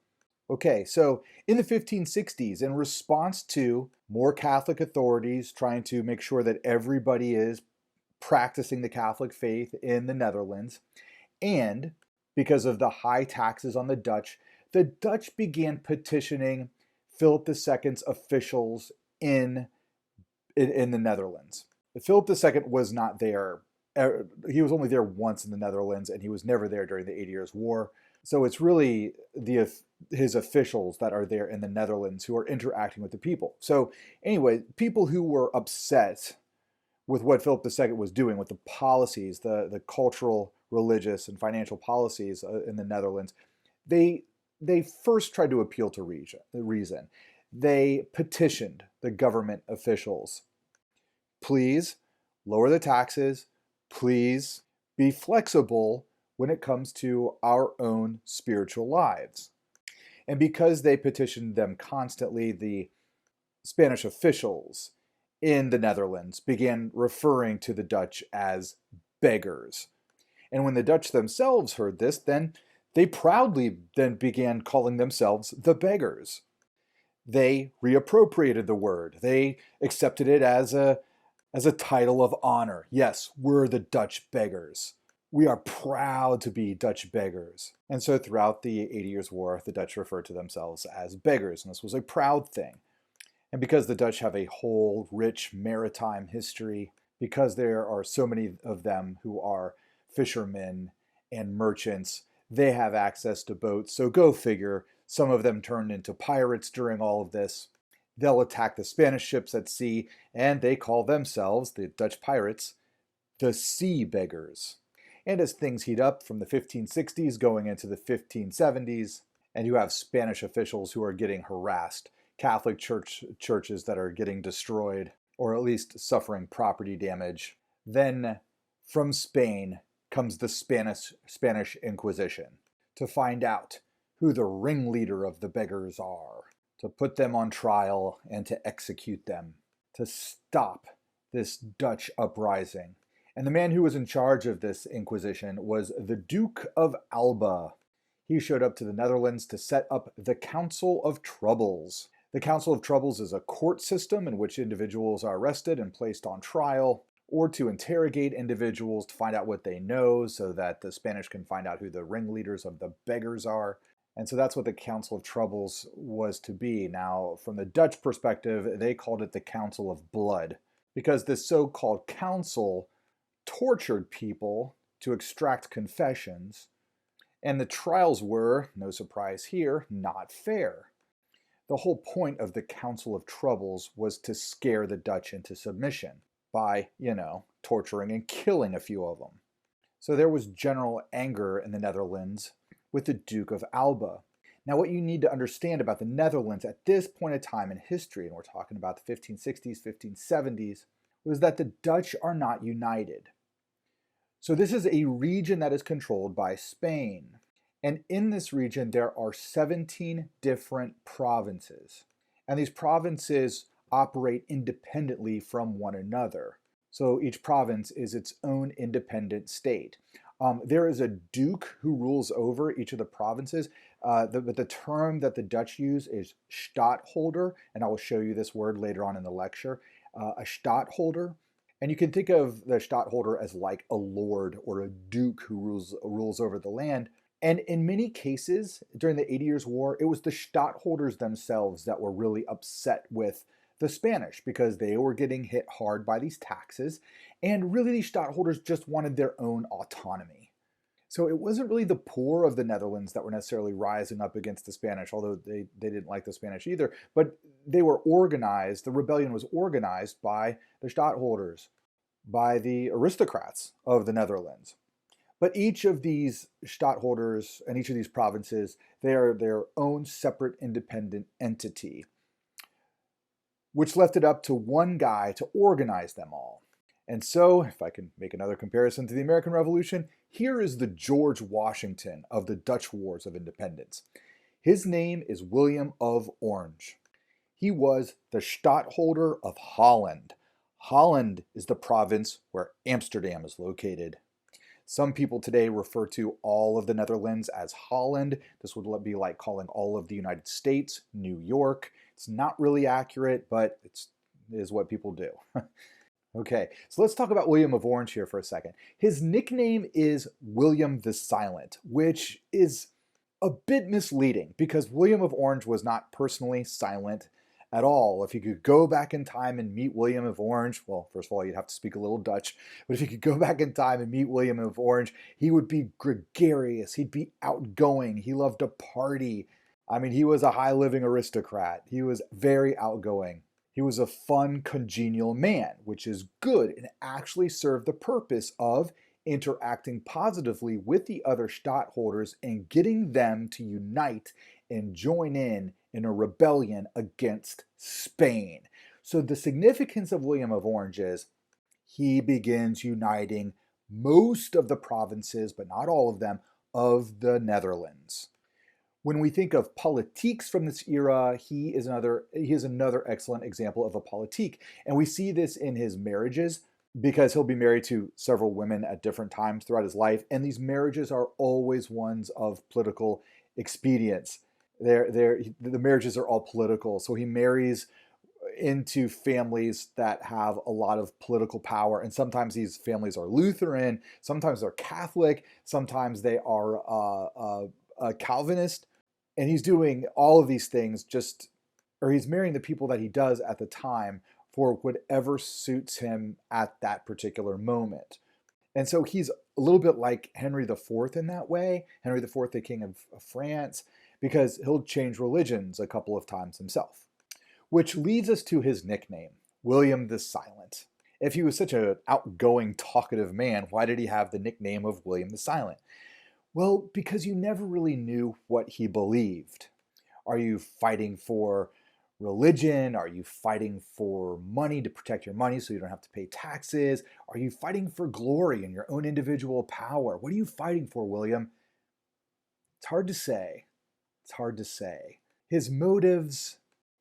Okay, so in the 1560s, in response to more Catholic authorities trying to make sure that everybody is practicing the Catholic faith in the Netherlands, and because of the high taxes on the Dutch began petitioning Philip II's officials in the Netherlands. Philip II was not there. He was only there once in the Netherlands, and he was never there during the 80 Years' War. So it's really his officials that are there in the Netherlands who are interacting with the people. So anyway, people who were upset with what Philip II was doing, with the policies, the cultural, religious, and financial policies in the Netherlands, they first tried to appeal to reason. They petitioned the government officials. Please lower the taxes. Please be flexible when it comes to our own spiritual lives. And because they petitioned them constantly, the Spanish officials in the Netherlands began referring to the Dutch as beggars. And when the Dutch themselves heard this, then they proudly then began calling themselves the Beggars. They reappropriated the word. They accepted it as a title of honor. Yes, we're the Dutch Beggars. We are proud to be Dutch beggars. And so throughout the 80 Years' War, the Dutch referred to themselves as beggars, and this was a proud thing. And because the Dutch have a whole rich maritime history, because there are so many of them who are fishermen and merchants, they have access to boats. So go figure, some of them turned into pirates during all of this. They'll attack the Spanish ships at sea, and they call themselves, the Dutch pirates, the Sea Beggars. And as things heat up from the 1560s going into the 1570s, and you have Spanish officials who are getting harassed, Catholic churches that are getting destroyed, or at least suffering property damage, then from Spain comes the Spanish Inquisition to find out who the ringleader of the beggars are, to put them on trial and to execute them, to stop this Dutch uprising. And the man who was in charge of this Inquisition was the Duke of Alba. He showed up to the Netherlands to set up the Council of Troubles. The Council of Troubles is a court system in which individuals are arrested and placed on trial, or to interrogate individuals to find out what they know so that the Spanish can find out who the ringleaders of the beggars are. And so that's what the Council of Troubles was to be. Now, from the Dutch perspective, they called it the Council of Blood, because this so-called council tortured people to extract confessions, and the trials were, no surprise here, not fair. The whole point of the Council of Troubles was to scare the Dutch into submission by, torturing and killing a few of them. So there was general anger in the Netherlands with the Duke of Alba. Now, what you need to understand about the Netherlands at this point in time in history, and we're talking about the 1560s, 1570s, was that the Dutch are not united. So this is a region that is controlled by Spain. And in this region, there are 17 different provinces. And these provinces operate independently from one another. So each province is its own independent state. There is a duke who rules over each of the provinces. But the term that the Dutch use is stadtholder, and I will show you this word later on in the lecture. A stadtholder. And you can think of the stadtholder as like a lord or a duke who rules over the land. And in many cases, during the 80 Years' War, it was the stadtholders themselves that were really upset with the Spanish because they were getting hit hard by these taxes. And really, these stadtholders just wanted their own autonomy. So it wasn't really the poor of the Netherlands that were necessarily rising up against the Spanish, although they didn't like the Spanish either. But they were organized, the rebellion was organized by the stadtholders, by the aristocrats of the Netherlands. But each of these stadtholders and each of these provinces, they are their own separate independent entity, which left it up to one guy to organize them all. And so, if I can make another comparison to the American Revolution, here is the George Washington of the Dutch Wars of Independence. His name is William of Orange. He was the Stadtholder of Holland. Holland is the province where Amsterdam is located. Some people today refer to all of the Netherlands as Holland. This would be like calling all of the United States New York. It's not really accurate, but it is what people do. Okay, so let's talk about William of Orange here for a second. His nickname is William the Silent, which is a bit misleading because William of Orange was not personally silent at all. If you could go back in time and meet William of Orange, well, first of all, you'd have to speak a little Dutch, but if you could go back in time and meet William of Orange, he would be gregarious, he'd be outgoing, he loved to party. I mean, he was a high-living aristocrat. He was very outgoing. He was a fun, congenial man, which is good and actually served the purpose of interacting positively with the other stadtholders and getting them to unite and join in a rebellion against Spain. So the significance of William of Orange is he begins uniting most of the provinces, but not all of them, of the Netherlands. When we think of politiques from this era, he is another excellent example of a politique. And we see this in his marriages because he'll be married to several women at different times throughout his life. And these marriages are always ones of political expedience. The marriages are all political. So he marries into families that have a lot of political power. And sometimes these families are Lutheran, sometimes they're Catholic, sometimes they are Calvinist. And he's doing all of these things he's marrying the people that he does at the time for whatever suits him at that particular moment. And so he's a little bit like Henry IV in that way, Henry IV, the King of France, because he'll change religions a couple of times himself. Which leads us to his nickname, William the Silent. If he was such an outgoing, talkative man, why did he have the nickname of William the Silent? Well, because you never really knew what he believed. Are you fighting for religion? Are you fighting for money to protect your money so you don't have to pay taxes? Are you fighting for glory and your own individual power? What are you fighting for, William? It's hard to say. It's hard to say. His motives,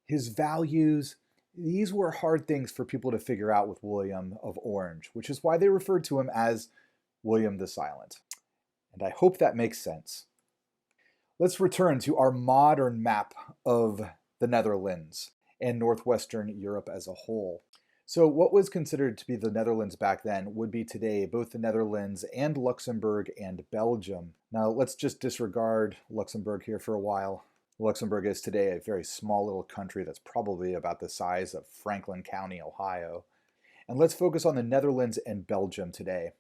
his values, these were hard things for people to figure out with William of Orange, which is why they referred to him as William the Silent. And I hope that makes sense. Let's return to our modern map of the Netherlands and Northwestern Europe as a whole. So what was considered to be the Netherlands back then would be today both the Netherlands and Luxembourg and Belgium. Now let's just disregard Luxembourg here for a while. Luxembourg is today a very small little country that's probably about the size of Franklin County, Ohio. And let's focus on the Netherlands and Belgium today.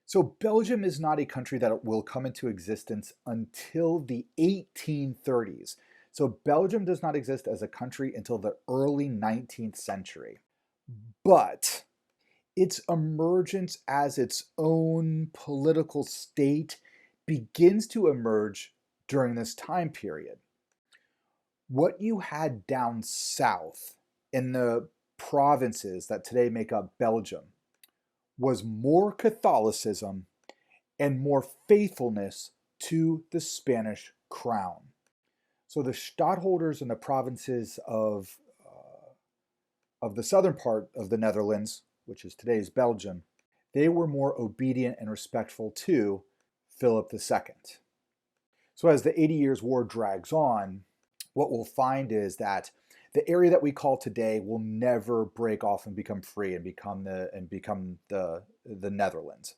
So Belgium is not a country that will come into existence until the 1830s. So Belgium does not exist as a country until the early 19th century. But its emergence as its own political state begins to emerge during this time period. What you had down south in the provinces that today make up Belgium was more Catholicism and more faithfulness to the Spanish crown. So the stadtholders in the provinces of the southern part of the Netherlands, which is today's Belgium, they were more obedient and respectful to Philip II. So as the 80 Years' War drags on, what we'll find is that the area that we call today will never break off and become free and become the Netherlands.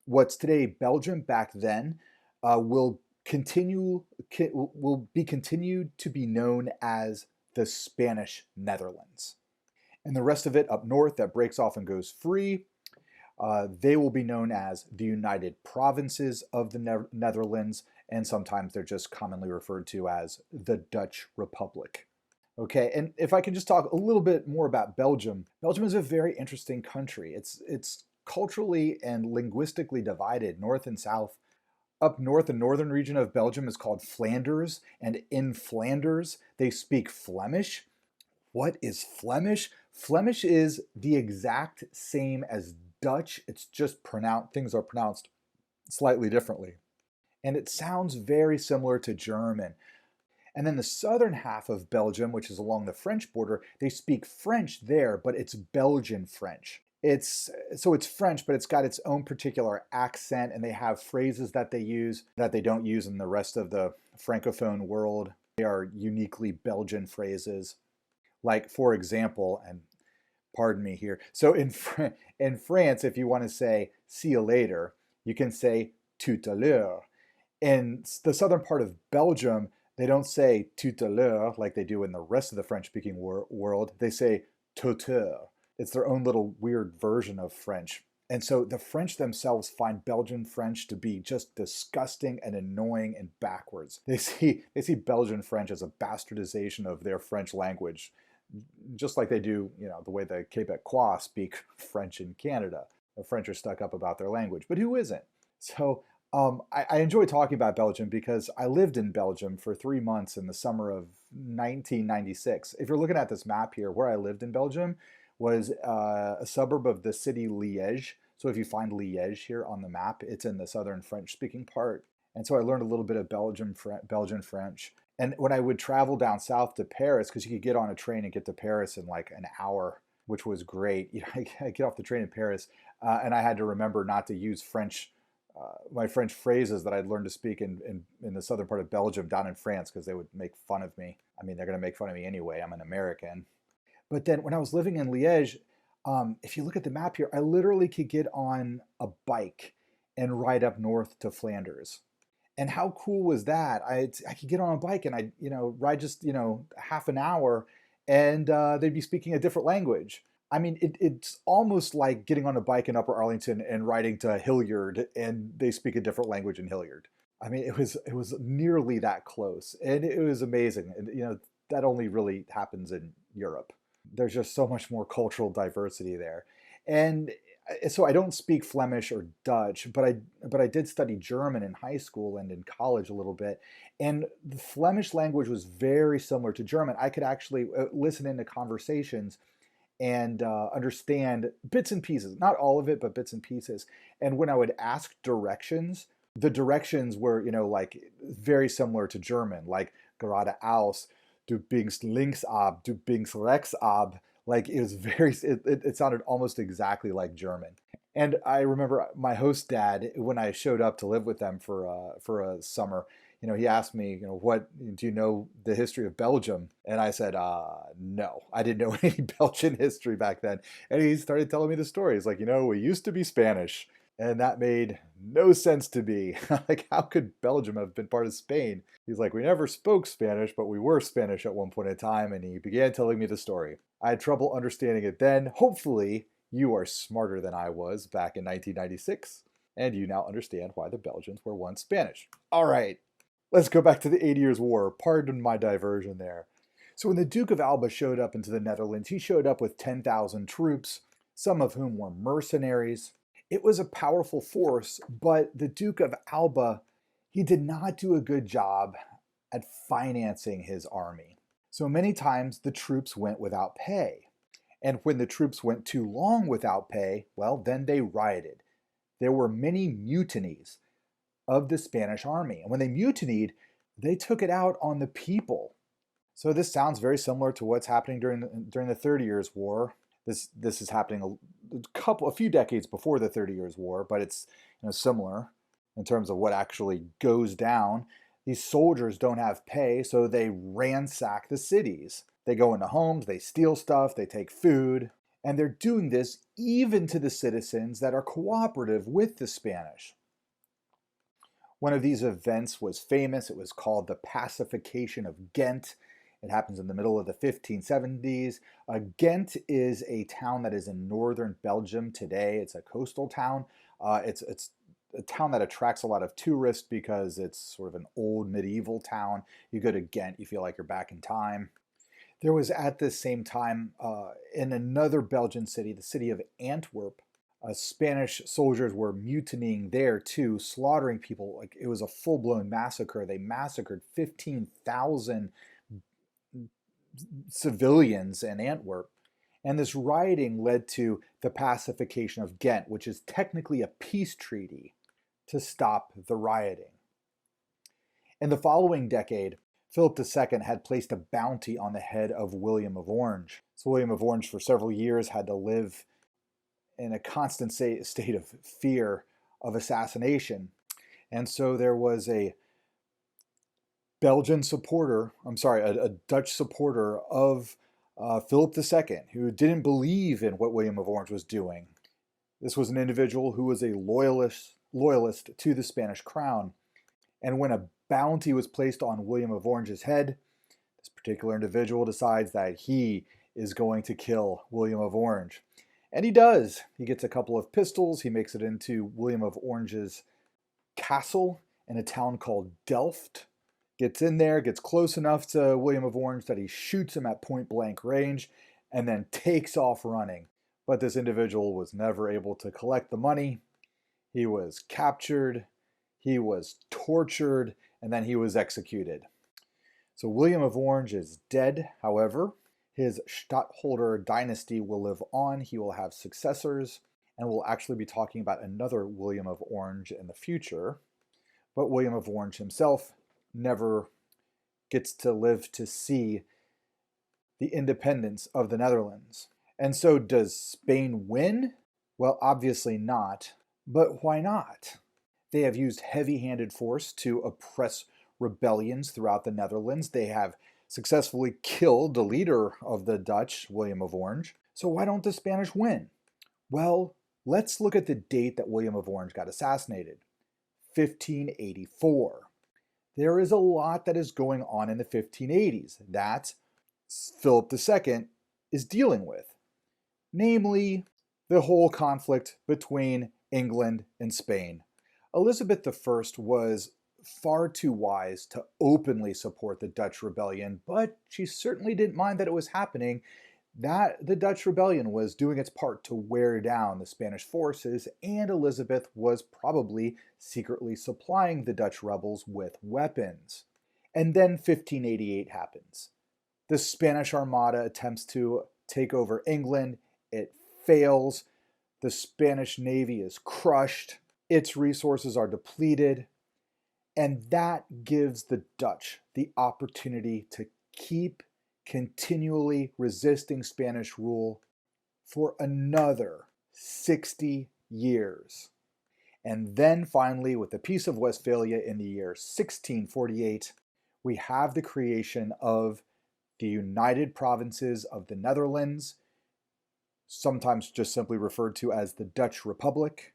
What's today Belgium back then will be continued to be known as the Spanish Netherlands, and the rest of it up north that breaks off and goes free, they will be known as the United Provinces of the Netherlands, and sometimes they're just commonly referred to as the Dutch Republic. Okay, and if I can just talk a little bit more about Belgium. Belgium is a very interesting country. It's culturally and linguistically divided, north and south. Up north, the northern region of Belgium is called Flanders, and in Flanders, they speak Flemish. What is Flemish? Flemish is the exact same as Dutch. It's just things are pronounced slightly differently. And it sounds very similar to German. And then the southern half of Belgium, which is along the French border, they speak French there, but it's Belgian French. It's French, but it's got its own particular accent, and they have phrases that they use that they don't use in the rest of the Francophone world. They are uniquely Belgian phrases. Like, for example, and pardon me here. So in France, if you want to say see you later, you can say tout à l'heure. In the southern part of Belgium, they don't say tout à l'heure like they do in the rest of the French-speaking world. They say tout à l'heure. It's their own little weird version of French. And so the French themselves find Belgian French to be just disgusting and annoying and backwards. They see Belgian French as a bastardization of their French language, just like they do, the way the Quebecois speak French in Canada. The French are stuck up about their language, but who isn't? So I enjoy talking about Belgium because I lived in Belgium for 3 months in the summer of 1996. If you're looking at this map here, where I lived in Belgium was a suburb of the city Liège. So if you find Liège here on the map, it's in the southern French-speaking part. And so I learned a little bit of Belgian French. And when I would travel down south to Paris, because you could get on a train and get to Paris in like an hour, which was great. I get off the train in Paris, and I had to remember not to use my French phrases that I'd learned to speak in the southern part of Belgium down in France, because they would make fun of me. I mean, they're going to make fun of me anyway. I'm an American. But then when I was living in Liège, if you look at the map here, I literally could get on a bike and ride up north to Flanders. And how cool was that? I could get on a bike and I ride just half an hour, and they'd be speaking a different language. I mean, it's almost like getting on a bike in Upper Arlington and riding to Hilliard, and they speak a different language in Hilliard. I mean, it was nearly that close, and it was amazing. And that only really happens in Europe. There's just so much more cultural diversity there. And so I don't speak Flemish or Dutch, but I did study German in high school and in college a little bit. And the Flemish language was very similar to German. I could actually listen into conversations and understand bits and pieces, not all of it, but bits and pieces. And when I would ask directions, the directions were, like very similar to German, like geradeaus, du biegst links ab, du biegst rechts ab. Like it was it sounded almost exactly like German. And I remember my host dad, when I showed up to live with them for a summer, he asked me, what do you know the history of Belgium? And I said, no, I didn't know any Belgian history back then. And he started telling me the story. He's like, we used to be Spanish. And that made no sense to me. Like, how could Belgium have been part of Spain? He's like, we never spoke Spanish, but we were Spanish at one point in time. And he began telling me the story. I had trouble understanding it then. Hopefully, you are smarter than I was back in 1996. And you now understand why the Belgians were once Spanish. All right, let's go back to the 80 Years' War. Pardon my diversion there. So when the Duke of Alba showed up into the Netherlands, he showed up with 10,000 troops, some of whom were mercenaries. It was a powerful force, but the Duke of Alba, he did not do a good job at financing his army. So many times the troops went without pay. And when the troops went too long without pay, well, then they rioted. There were many mutinies of the Spanish army. And when they mutinied, they took it out on the people. So this sounds very similar to what's happening during the 30 Years' War. This is happening a few decades before the 30 Years' War, but it's similar in terms of what actually goes down. These soldiers don't have pay, so they ransack the cities. They go into homes, they steal stuff, they take food, and they're doing this even to the citizens that are cooperative with the Spanish. One of these events was famous. It was called the Pacification of Ghent. It happens in the middle of the 1570s. Ghent is a town that is in northern Belgium today. It's a coastal town. It's a town that attracts a lot of tourists because it's sort of an old medieval town. You go to Ghent, you feel like you're back in time. There was at this same time in another Belgian city, the city of Antwerp, Spanish soldiers were mutinying there too, slaughtering people. Like it was a full-blown massacre. They massacred 15,000 civilians in Antwerp. And this rioting led to the Pacification of Ghent, which is technically a peace treaty to stop the rioting. In the following decade, Philip II had placed a bounty on the head of William of Orange. So William of Orange for several years had to live in a constant state of fear of assassination. And so there was a Dutch supporter of Philip II who didn't believe in what William of Orange was doing. This was an individual who was a loyalist to the Spanish crown. And when a bounty was placed on William of Orange's head, this particular individual decides that he is going to kill William of Orange. And he does. He gets a couple of pistols. He makes it into William of Orange's castle in a town called Delft. Gets in there, gets close enough to William of Orange that he shoots him at point blank range and then takes off running. But this individual was never able to collect the money. He was captured, he was tortured, and then he was executed. So William of Orange is dead, however. His Stadtholder dynasty will live on. He will have successors, and we'll actually be talking about another William of Orange in the future. But William of Orange himself never gets to live to see the independence of the Netherlands. And so does Spain win? Well, obviously not. But why not? They have used heavy-handed force to oppress rebellions throughout the Netherlands. They have successfully killed the leader of the Dutch, William of Orange. So why don't the Spanish win? Well, let's look at the date that William of Orange got assassinated, 1584. There is a lot that is going on in the 1580s that Philip II is dealing with, namely the whole conflict between England and Spain. Elizabeth I was far too wise to openly support the Dutch rebellion, but she certainly didn't mind that it was happening, that the Dutch rebellion was doing its part to wear down the Spanish forces, and Elizabeth was probably secretly supplying the Dutch rebels with weapons. And then 1588 happens. The Spanish Armada attempts to take over England. It fails. The Spanish Navy is crushed. Its resources are depleted. And that gives the Dutch the opportunity to keep continually resisting Spanish rule for another 60 years. And then finally, with the Peace of Westphalia in the year 1648, we have the creation of the United Provinces of the Netherlands, sometimes just simply referred to as the Dutch Republic.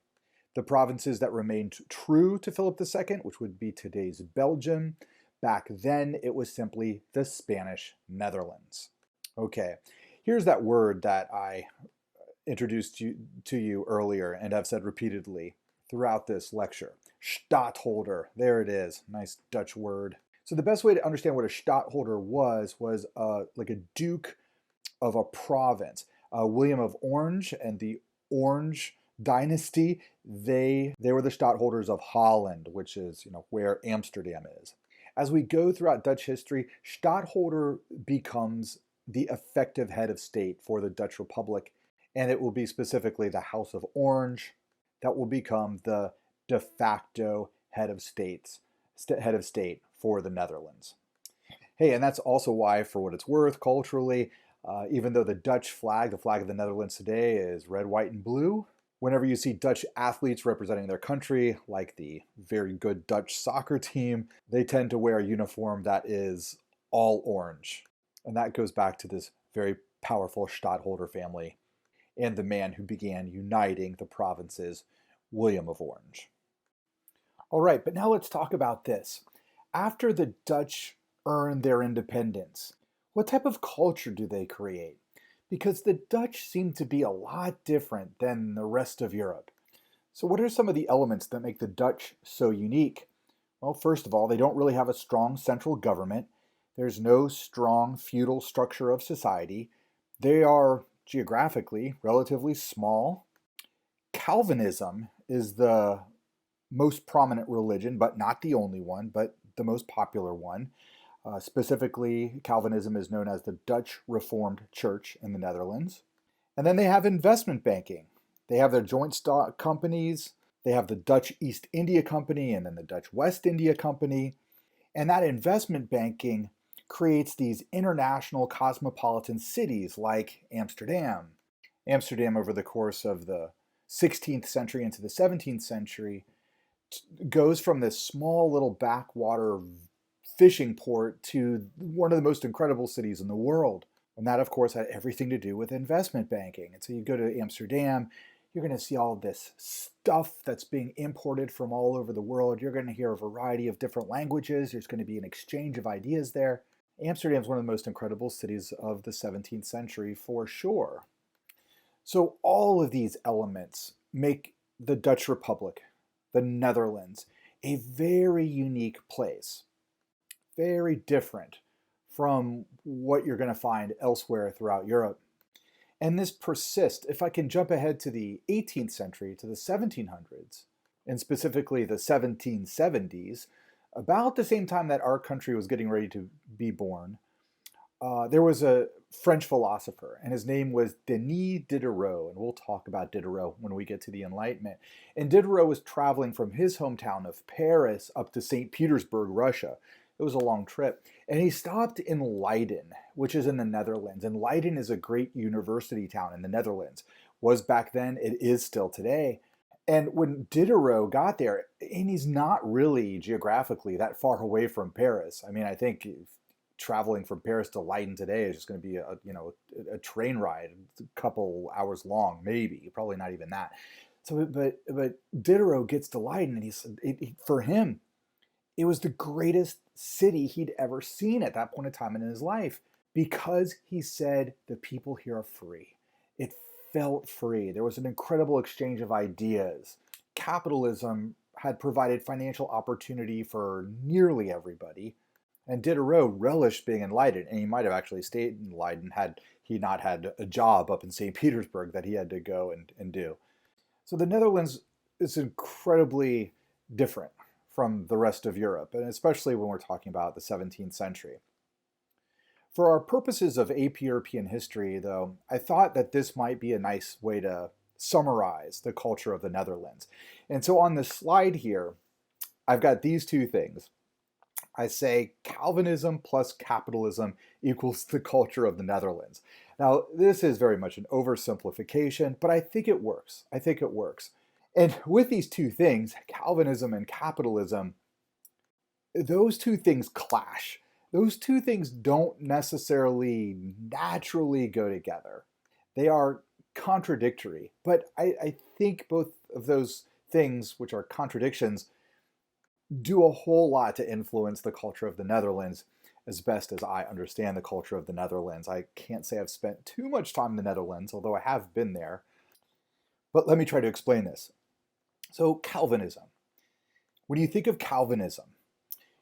The provinces that remained true to Philip II, which would be today's Belgium. Back then, it was simply the Spanish Netherlands. Okay, here's that word that I introduced to you earlier and have said repeatedly throughout this lecture. Stadtholder, there it is, nice Dutch word. So the best way to understand what a Stadtholder was like a duke of a province. William of Orange and the Orange dynasty, they were the Stadtholders of Holland, which is where Amsterdam is. As we go throughout Dutch history, Stadtholder becomes the effective head of state for the Dutch Republic, and it will be specifically the House of Orange that will become the de facto head of state for the Netherlands. Hey, and that's also why, for what it's worth, culturally, even though the Dutch flag, the flag of the Netherlands today, is red, white, and blue, whenever you see Dutch athletes representing their country, like the very good Dutch soccer team, they tend to wear a uniform that is all orange. And that goes back to this very powerful Stadtholder family and the man who began uniting the provinces, William of Orange. All right, but now let's talk about this. After the Dutch earned their independence, what type of culture do they create? Because the Dutch seem to be a lot different than the rest of Europe. So what are some of the elements that make the Dutch so unique? Well, first of all, they don't really have a strong central government. There's no strong feudal structure of society. They are geographically relatively small. Calvinism is the most prominent religion, but not the only one, but the most popular one. Specifically, Calvinism is known as the Dutch Reformed Church in the Netherlands. And then they have investment banking. They have their joint stock companies. They have the Dutch East India Company and then the Dutch West India Company. And that investment banking creates these international cosmopolitan cities like Amsterdam. Amsterdam, over the course of the 16th century into the 17th century, goes from this small little backwater fishing port to one of the most incredible cities in the world. And that, of course, had everything to do with investment banking. And so you go to Amsterdam, you're going to see all this stuff that's being imported from all over the world. You're going to hear a variety of different languages. There's going to be an exchange of ideas there. Amsterdam is one of the most incredible cities of the 17th century for sure. So all of these elements make the Dutch Republic, the Netherlands, a very unique place, very different from what you're going to find elsewhere throughout Europe. And this persists. If I can jump ahead to the 18th century, to the 1700s, and specifically the 1770s, about the same time that our country was getting ready to be born, there was a French philosopher, and his name was Denis Diderot, and we'll talk about Diderot when we get to the Enlightenment. And Diderot was traveling from his hometown of Paris up to St. Petersburg, Russia. It was a long trip. And he stopped in Leiden, which is in the Netherlands. And Leiden is a great university town in the Netherlands. Was back then, it is still today. And when Diderot got there, and he's not really geographically that far away from Paris. I mean, I think traveling from Paris to Leiden today is just going to be a train ride, a couple hours long, maybe, probably not even that. So, but Diderot gets to Leiden, and for him, it was the greatest city he'd ever seen at that point in time in his life, because he said the people here are free. It felt free. There was an incredible exchange of ideas. Capitalism had provided financial opportunity for nearly everybody. And Diderot relished being in Leiden, and he might have actually stayed in Leiden had he not had a job up in St. Petersburg that he had to go and do. So the Netherlands is incredibly different from the rest of Europe, and especially when we're talking about the 17th century. For our purposes of AP European history, though, I thought that this might be a nice way to summarize the culture of the Netherlands. And so on the slide here, I've got these two things. I say Calvinism plus capitalism equals the culture of the Netherlands. Now, this is very much an oversimplification, but I think it works. I think it works. And with these two things, Calvinism and capitalism, those two things clash. Those two things don't necessarily naturally go together. They are contradictory. But I think both of those things, which are contradictions, do a whole lot to influence the culture of the Netherlands as best as I understand the culture of the Netherlands. I can't say I've spent too much time in the Netherlands, although I have been there. But let me try to explain this. So Calvinism. When you think of Calvinism,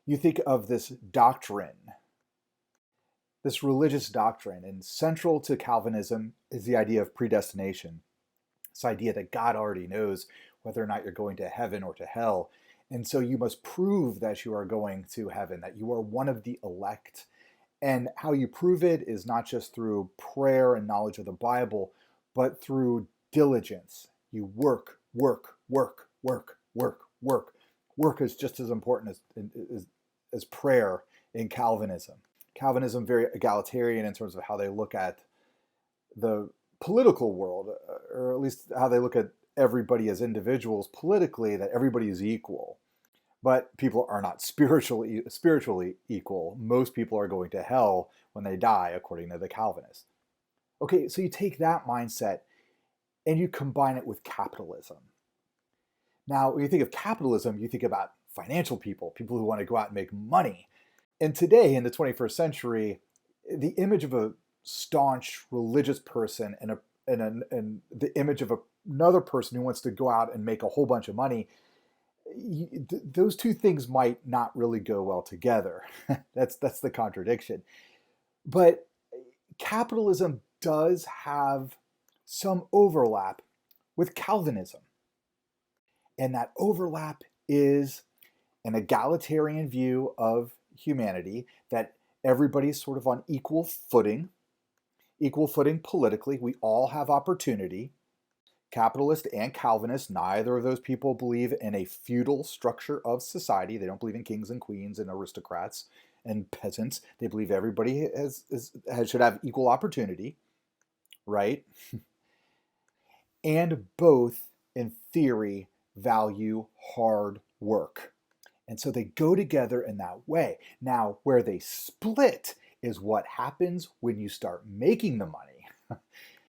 you think of this doctrine, this religious doctrine, and central to Calvinism is the idea of predestination. This idea that God already knows whether or not you're going to heaven or to hell. And so you must prove that you are going to heaven, that you are one of the elect. And how you prove it is not just through prayer and knowledge of the Bible, but through diligence. You work, work, work, work, work, work. Work is just as important as prayer in Calvinism. Calvinism very egalitarian in terms of how they look at the political world, or at least how they look at everybody as individuals politically, that everybody is equal. But people are not spiritually equal. Most people are going to hell when they die, according to the Calvinists. Okay, so you take that mindset and you combine it with capitalism. Now, when you think of capitalism, you think about financial people who want to go out and make money. And today, in the 21st century, the image of a staunch religious person and the image of another person who wants to go out and make a whole bunch of money, those two things might not really go well together. That's the contradiction. But capitalism does have some overlap with Calvinism. And that overlap is an egalitarian view of humanity, that everybody's sort of on equal footing politically. We all have opportunity. Capitalist and Calvinist, neither of those people believe in a feudal structure of society. They don't believe in kings and queens and aristocrats and peasants. They believe everybody should have equal opportunity, right? And both, in theory, value hard work. And so they go together in that way. Now, where they split is what happens when you start making the money.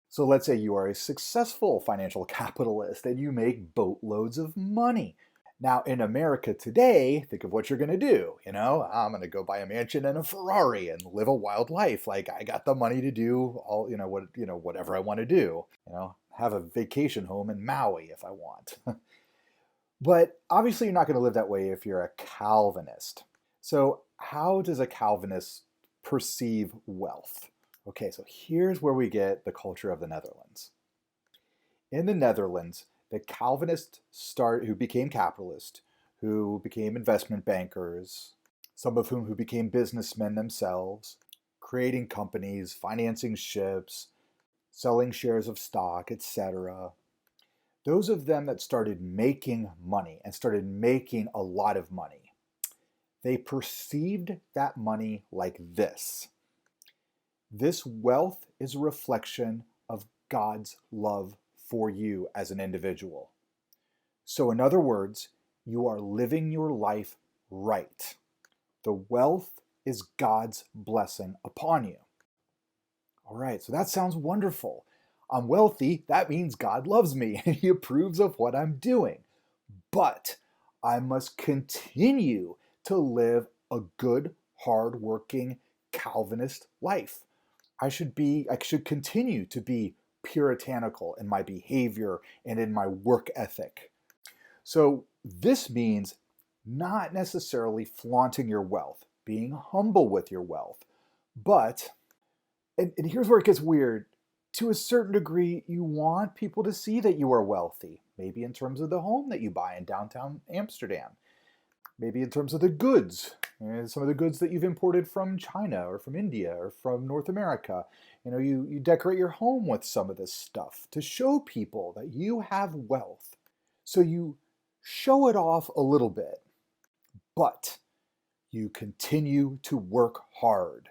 So let's say you are a successful financial capitalist and you make boatloads of money. Now, in America today, think of what you're going to do. I'm going to go buy a mansion and a Ferrari and live a wild life. Like, I got the money to do all, whatever I want to do. Have a vacation home in Maui if I want. But obviously, you're not going to live that way if you're a Calvinist. So, how does a Calvinist perceive wealth? Okay, so here's where we get the culture of the Netherlands. In the Netherlands, the Calvinists who became capitalists, who became investment bankers, some of who became businessmen themselves, creating companies, financing ships, selling shares of stock, etc. Those of them that started making money and started making a lot of money, they perceived that money like this. This wealth is a reflection of God's love for you as an individual. So in other words, you are living your life right. The wealth is God's blessing upon you. All right, so that sounds wonderful. I'm wealthy, that means God loves me and He approves of what I'm doing. But I must continue to live a good, hard-working Calvinist life. I should continue to be puritanical in my behavior and in my work ethic. So this means not necessarily flaunting your wealth, being humble with your wealth, but, and here's where it gets weird, to a certain degree, you want people to see that you are wealthy, maybe in terms of the home that you buy in downtown Amsterdam, maybe in terms of the goods, some of the goods that you've imported from China or from India or from North America. You decorate your home with some of this stuff to show people that you have wealth. So you show it off a little bit, but you continue to work hard.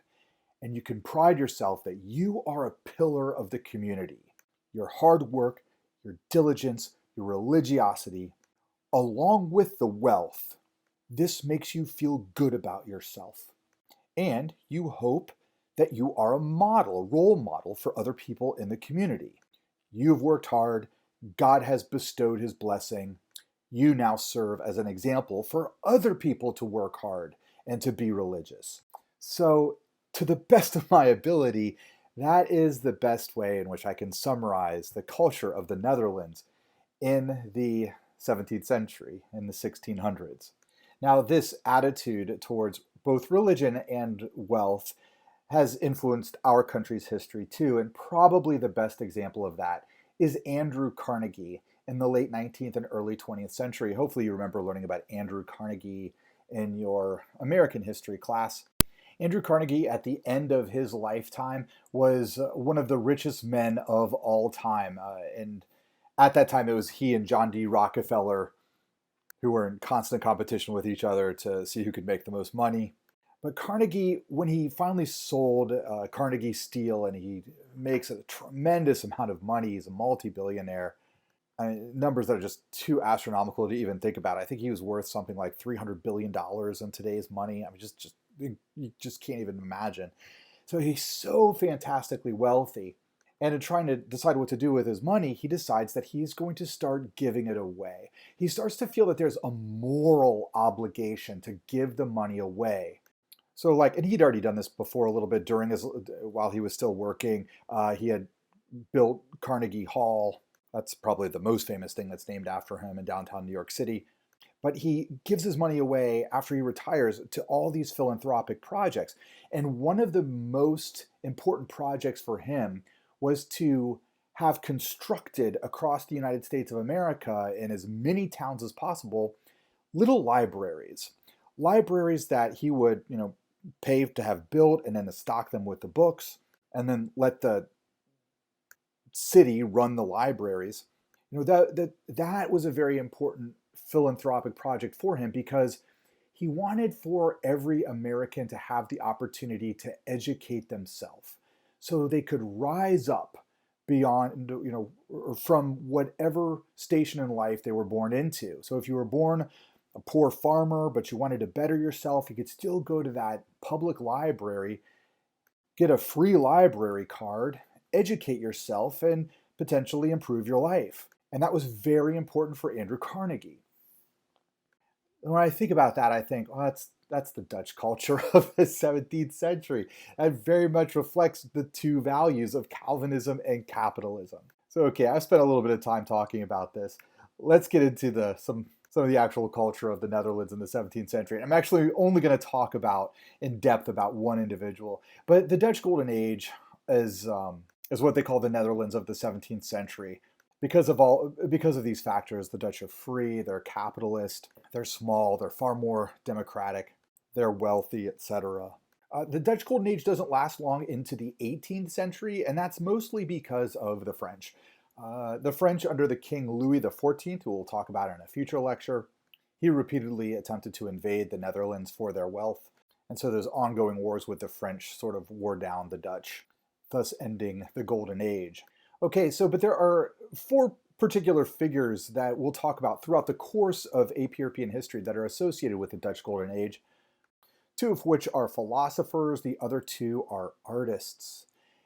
And you can pride yourself that you are a pillar of the community. Your hard work, your diligence, your religiosity, along with the wealth, this makes you feel good about yourself. And you hope that you are a role model for other people in the community. You've worked hard. God has bestowed His blessing. You now serve as an example for other people to work hard and to be religious. So, to the best of my ability, that is the best way in which I can summarize the culture of the Netherlands in the 17th century, in the 1600s. Now, this attitude towards both religion and wealth has influenced our country's history too, and probably the best example of that is Andrew Carnegie in the late 19th and early 20th century. Hopefully you remember learning about Andrew Carnegie in your American history class. Andrew Carnegie, at the end of his lifetime, was one of the richest men of all time. And at that time, it was he and John D. Rockefeller who were in constant competition with each other to see who could make the most money. But Carnegie, when he finally sold Carnegie Steel and he makes a tremendous amount of money, he's a multi-billionaire. I mean, numbers that are just too astronomical to even think about. I think he was worth something like $300 billion in today's money. I mean, you just can't even imagine. So he's so fantastically wealthy. And in trying to decide what to do with his money, he decides that he's going to start giving it away. He starts to feel that there's a moral obligation to give the money away. So and he'd already done this before a little bit while he was still working. He had built Carnegie Hall. That's probably the most famous thing that's named after him in downtown New York City. But he gives his money away after he retires to all these philanthropic projects. And one of the most important projects for him was to have constructed across the United States of America in as many towns as possible little libraries. Libraries that he would, pay to have built and then to stock them with the books and then let the city run the libraries. That was a very important philanthropic project for him because he wanted for every American to have the opportunity to educate themselves so they could rise up beyond, or from whatever station in life they were born into. So if you were born a poor farmer, but you wanted to better yourself, you could still go to that public library, get a free library card, educate yourself, and potentially improve your life. And that was very important for Andrew Carnegie. When I think about that, I think, oh, that's the Dutch culture of the 17th century. That very much reflects the two values of Calvinism and capitalism. So, okay, I've spent a little bit of time talking about this. Let's get into some of the actual culture of the Netherlands in the 17th century. I'm actually only going to talk about in depth about one individual, but the Dutch Golden Age is what they call the Netherlands of the 17th century. Because of these factors, the Dutch are free, they're capitalist, they're small, they're far more democratic, they're wealthy, etc. The Dutch Golden Age doesn't last long into the 18th century, and that's mostly because of the French. The French under the King Louis XIV, who we'll talk about in a future lecture, he repeatedly attempted to invade the Netherlands for their wealth. And so those ongoing wars with the French sort of wore down the Dutch, thus ending the Golden Age. Okay, but there are four particular figures that we'll talk about throughout the course of AP European history that are associated with the Dutch Golden Age, two of which are philosophers, the other two are artists.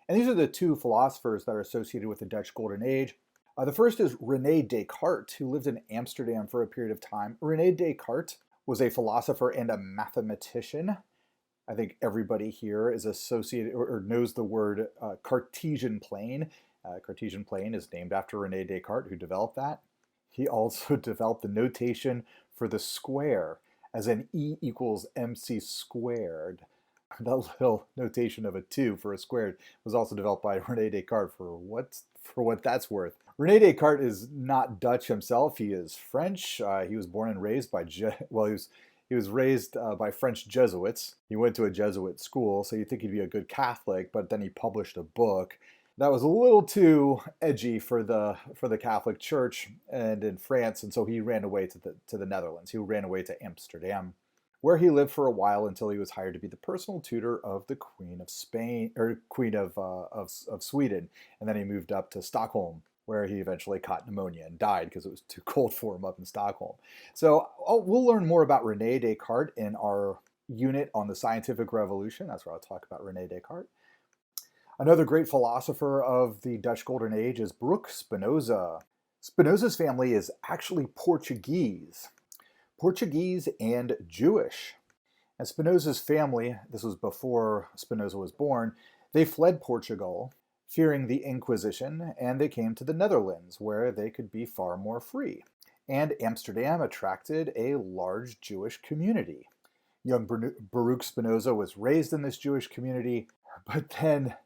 And these are the two philosophers that are associated with the Dutch Golden Age. The first is René Descartes, who lived in Amsterdam for a period of time. René Descartes was a philosopher and a mathematician. I think everybody here is associated or knows the word Cartesian plane. Cartesian plane is named after René Descartes, who developed that. He also developed the notation for the square, as in E equals mc squared. That little notation of a 2 for a squared was also developed by René Descartes for what that's worth. René Descartes is not Dutch himself. He is French. He was born and raised by he was raised by French Jesuits. He went to a Jesuit school, so you'd think he'd be a good Catholic, but then he published a book that was a little too edgy for the Catholic Church and in France, and so he ran away to the Netherlands. He ran away to Amsterdam, where he lived for a while until he was hired to be the personal tutor of the Queen of Spain, or Queen of Sweden, and then he moved up to Stockholm, where he eventually caught pneumonia and died because it was too cold for him up in Stockholm. So we'll learn more about René Descartes in our unit on the scientific revolution. That's where I'll talk about René Descartes. Another great philosopher of the Dutch Golden Age is Baruch Spinoza. Spinoza's family is actually Portuguese and Jewish. And Spinoza's family, this was before Spinoza was born, they fled Portugal, fearing the Inquisition, and they came to the Netherlands, where they could be far more free. And Amsterdam attracted a large Jewish community. Young Baruch Spinoza was raised in this Jewish community, but then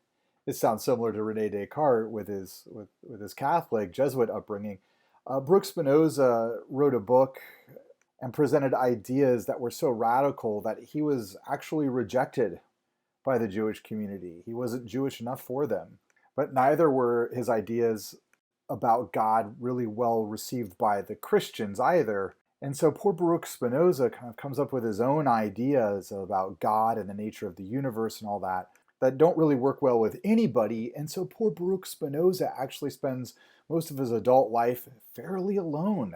this sounds similar to René Descartes with his Catholic Jesuit upbringing. Baruch Spinoza wrote a book and presented ideas that were so radical that he was actually rejected by the Jewish community. He wasn't Jewish enough for them. But neither were his ideas about God really well received by the Christians either. And so poor Baruch Spinoza kind of comes up with his own ideas about God and the nature of the universe and all that don't really work well with anybody. And so poor Baruch Spinoza actually spends most of his adult life fairly alone.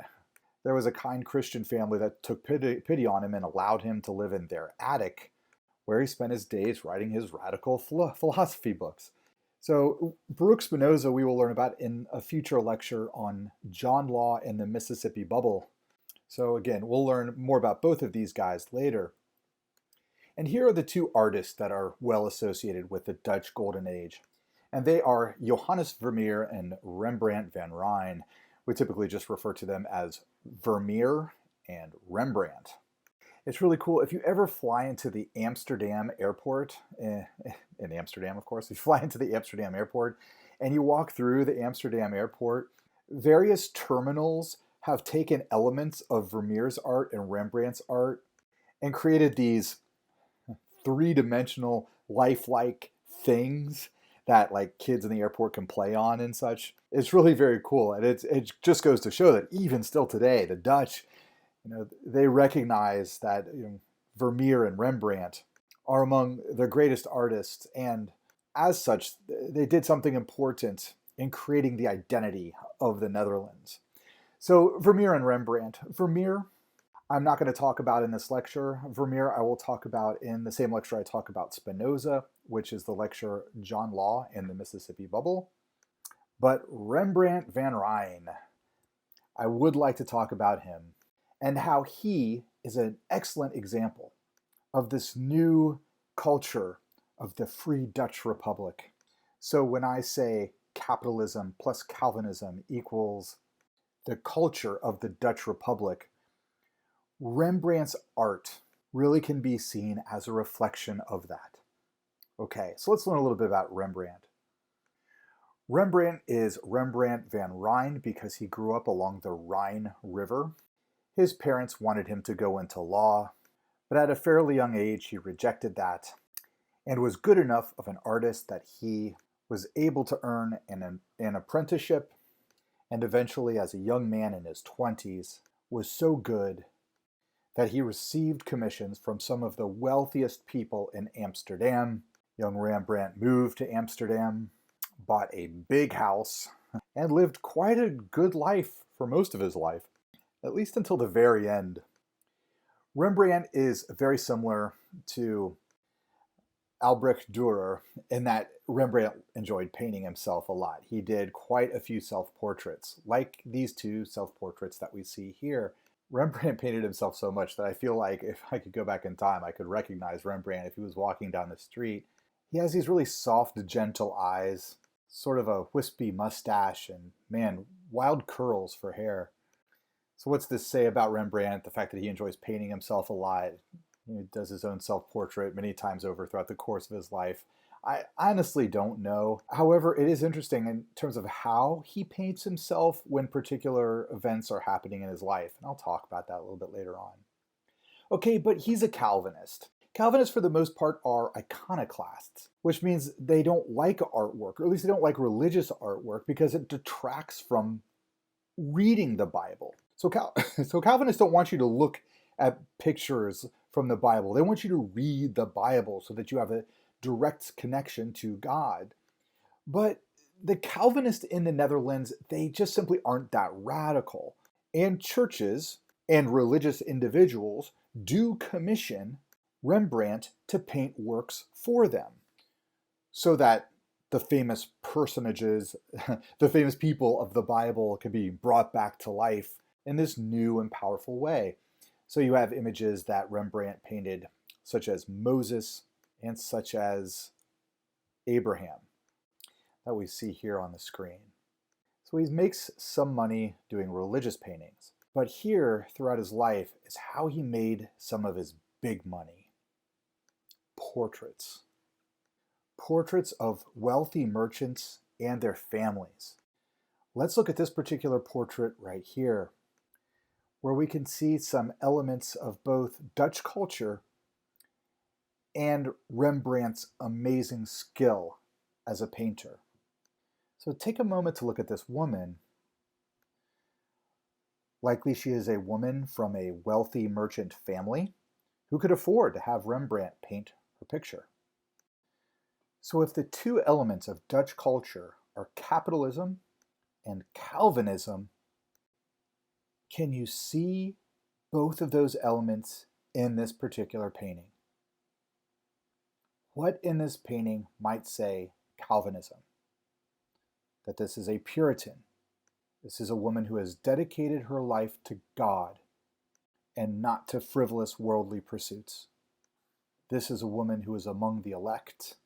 There was a kind Christian family that took pity on him and allowed him to live in their attic, where he spent his days writing his radical philosophy books. So Baruch Spinoza we will learn about in a future lecture on John Law and the Mississippi Bubble. So again, we'll learn more about both of these guys later. And here are the two artists that are well associated with the Dutch Golden Age. And they are Johannes Vermeer and Rembrandt van Rijn. We typically just refer to them as Vermeer and Rembrandt. It's really cool. If you ever fly into the Amsterdam airport, in Amsterdam, of course, if you fly into the Amsterdam airport and you walk through the Amsterdam airport, various terminals have taken elements of Vermeer's art and Rembrandt's art and created these three-dimensional lifelike things that like kids in the airport can play on and such. It's really very cool. And it just goes to show that even still today, the Dutch, they recognize that Vermeer and Rembrandt are among their greatest artists. And as such, they did something important in creating the identity of the Netherlands. So Vermeer and Rembrandt. Vermeer, I'm not going to talk about in this lecture. Vermeer, I will talk about in the same lecture I talk about Spinoza, which is the lecture John Law in the Mississippi Bubble. But Rembrandt van Rijn, I would like to talk about him and how he is an excellent example of this new culture of the Free Dutch Republic. So when I say capitalism plus Calvinism equals the culture of the Dutch Republic, Rembrandt's art really can be seen as a reflection of that. Okay, so let's learn a little bit about Rembrandt. Rembrandt is Rembrandt van Rijn because he grew up along the Rhine River. His parents wanted him to go into law, but at a fairly young age he rejected that and was good enough of an artist that he was able to earn an apprenticeship, and eventually as a young man in his 20s was so good that he received commissions from some of the wealthiest people in Amsterdam. Young Rembrandt moved to Amsterdam, bought a big house, and lived quite a good life for most of his life, at least until the very end. Rembrandt is very similar to Albrecht Dürer in that Rembrandt enjoyed painting himself a lot. He did quite a few self-portraits, like these two self-portraits that we see here. Rembrandt painted himself so much that I feel like if I could go back in time, I could recognize Rembrandt if he was walking down the street. He has these really soft, gentle eyes, sort of a wispy mustache, and man, wild curls for hair. So what's this say about Rembrandt? The fact that he enjoys painting himself a lot. He does his own self-portrait many times over throughout the course of his life. I honestly don't know. However, it is interesting in terms of how he paints himself when particular events are happening in his life. And I'll talk about that a little bit later on. Okay, but he's a Calvinist. Calvinists, for the most part, are iconoclasts, which means they don't like artwork, or at least they don't like religious artwork because it detracts from reading the Bible. So Calvinists don't want you to look at pictures from the Bible. They want you to read the Bible so that you have a direct connection to God. But the Calvinists in the Netherlands, they just simply aren't that radical. And churches and religious individuals do commission Rembrandt to paint works for them so that the famous personages, the famous people of the Bible can be brought back to life in this new and powerful way. So you have images that Rembrandt painted, such as Moses and such as Abraham, that we see here on the screen. So he makes some money doing religious paintings. But here, throughout his life, is how he made some of his big money. Portraits. Portraits of wealthy merchants and their families. Let's look at this particular portrait right here, where we can see some elements of both Dutch culture and Rembrandt's amazing skill as a painter. So take a moment to look at this woman. Likely she is a woman from a wealthy merchant family who could afford to have Rembrandt paint her picture. So if the two elements of Dutch culture are capitalism and Calvinism, can you see both of those elements in this particular painting? What in this painting might say Calvinism? That this is a Puritan. This is a woman who has dedicated her life to God and not to frivolous worldly pursuits. This is a woman who is among the elect.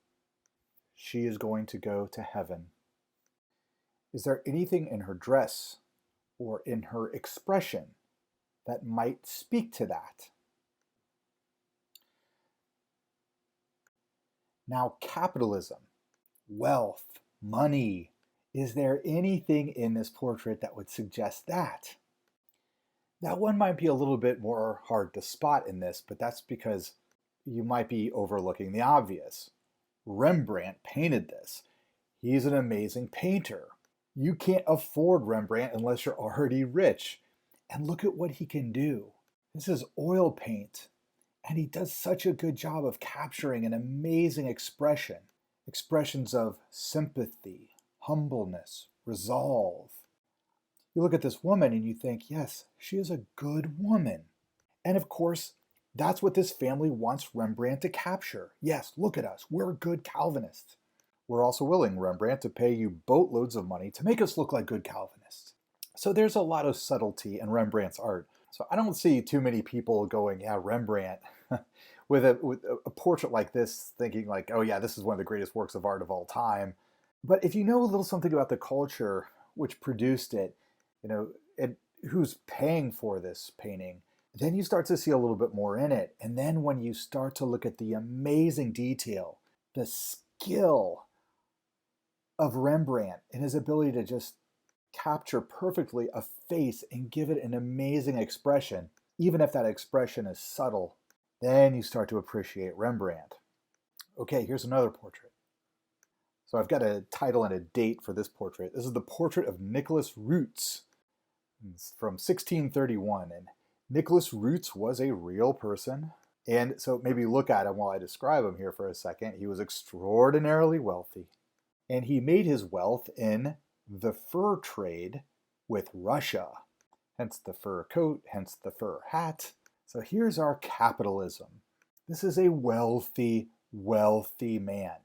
She is going to go to heaven. Is there anything in her dress or in her expression that might speak to that? Now, capitalism, wealth, money. Is there anything in this portrait that would suggest that? That one might be a little bit more hard to spot in this, but that's because you might be overlooking the obvious. Rembrandt painted this. He's an amazing painter. You can't afford Rembrandt unless you're already rich. And look at what he can do. This is oil paint. And he does such a good job of capturing an amazing expression. Expressions of sympathy, humbleness, resolve. You look at this woman and you think, yes, she is a good woman. And of course, that's what this family wants Rembrandt to capture. Yes, look at us. We're good Calvinists. We're also willing, Rembrandt, to pay you boatloads of money to make us look like good Calvinists. So there's a lot of subtlety in Rembrandt's art. So I don't see too many people going, yeah, Rembrandt, with a portrait like this, thinking like, oh yeah, this is one of the greatest works of art of all time. But if you know a little something about the culture which produced it, and who's paying for this painting, then you start to see a little bit more in it. And then when you start to look at the amazing detail, the skill of Rembrandt and his ability to just capture perfectly a face and give it an amazing expression, even if that expression is subtle, then you start to appreciate Rembrandt. Okay, here's another portrait. So I've got a title and a date for this portrait. This is the portrait of Nicholas Roots. It's from 1631, and Nicholas Roots was a real person. And so maybe look at him while I describe him here for a second. He was extraordinarily wealthy, and he made his wealth in the fur trade with Russia. Hence the fur coat, hence the fur hat. So here's our capitalism. This is a wealthy, wealthy man.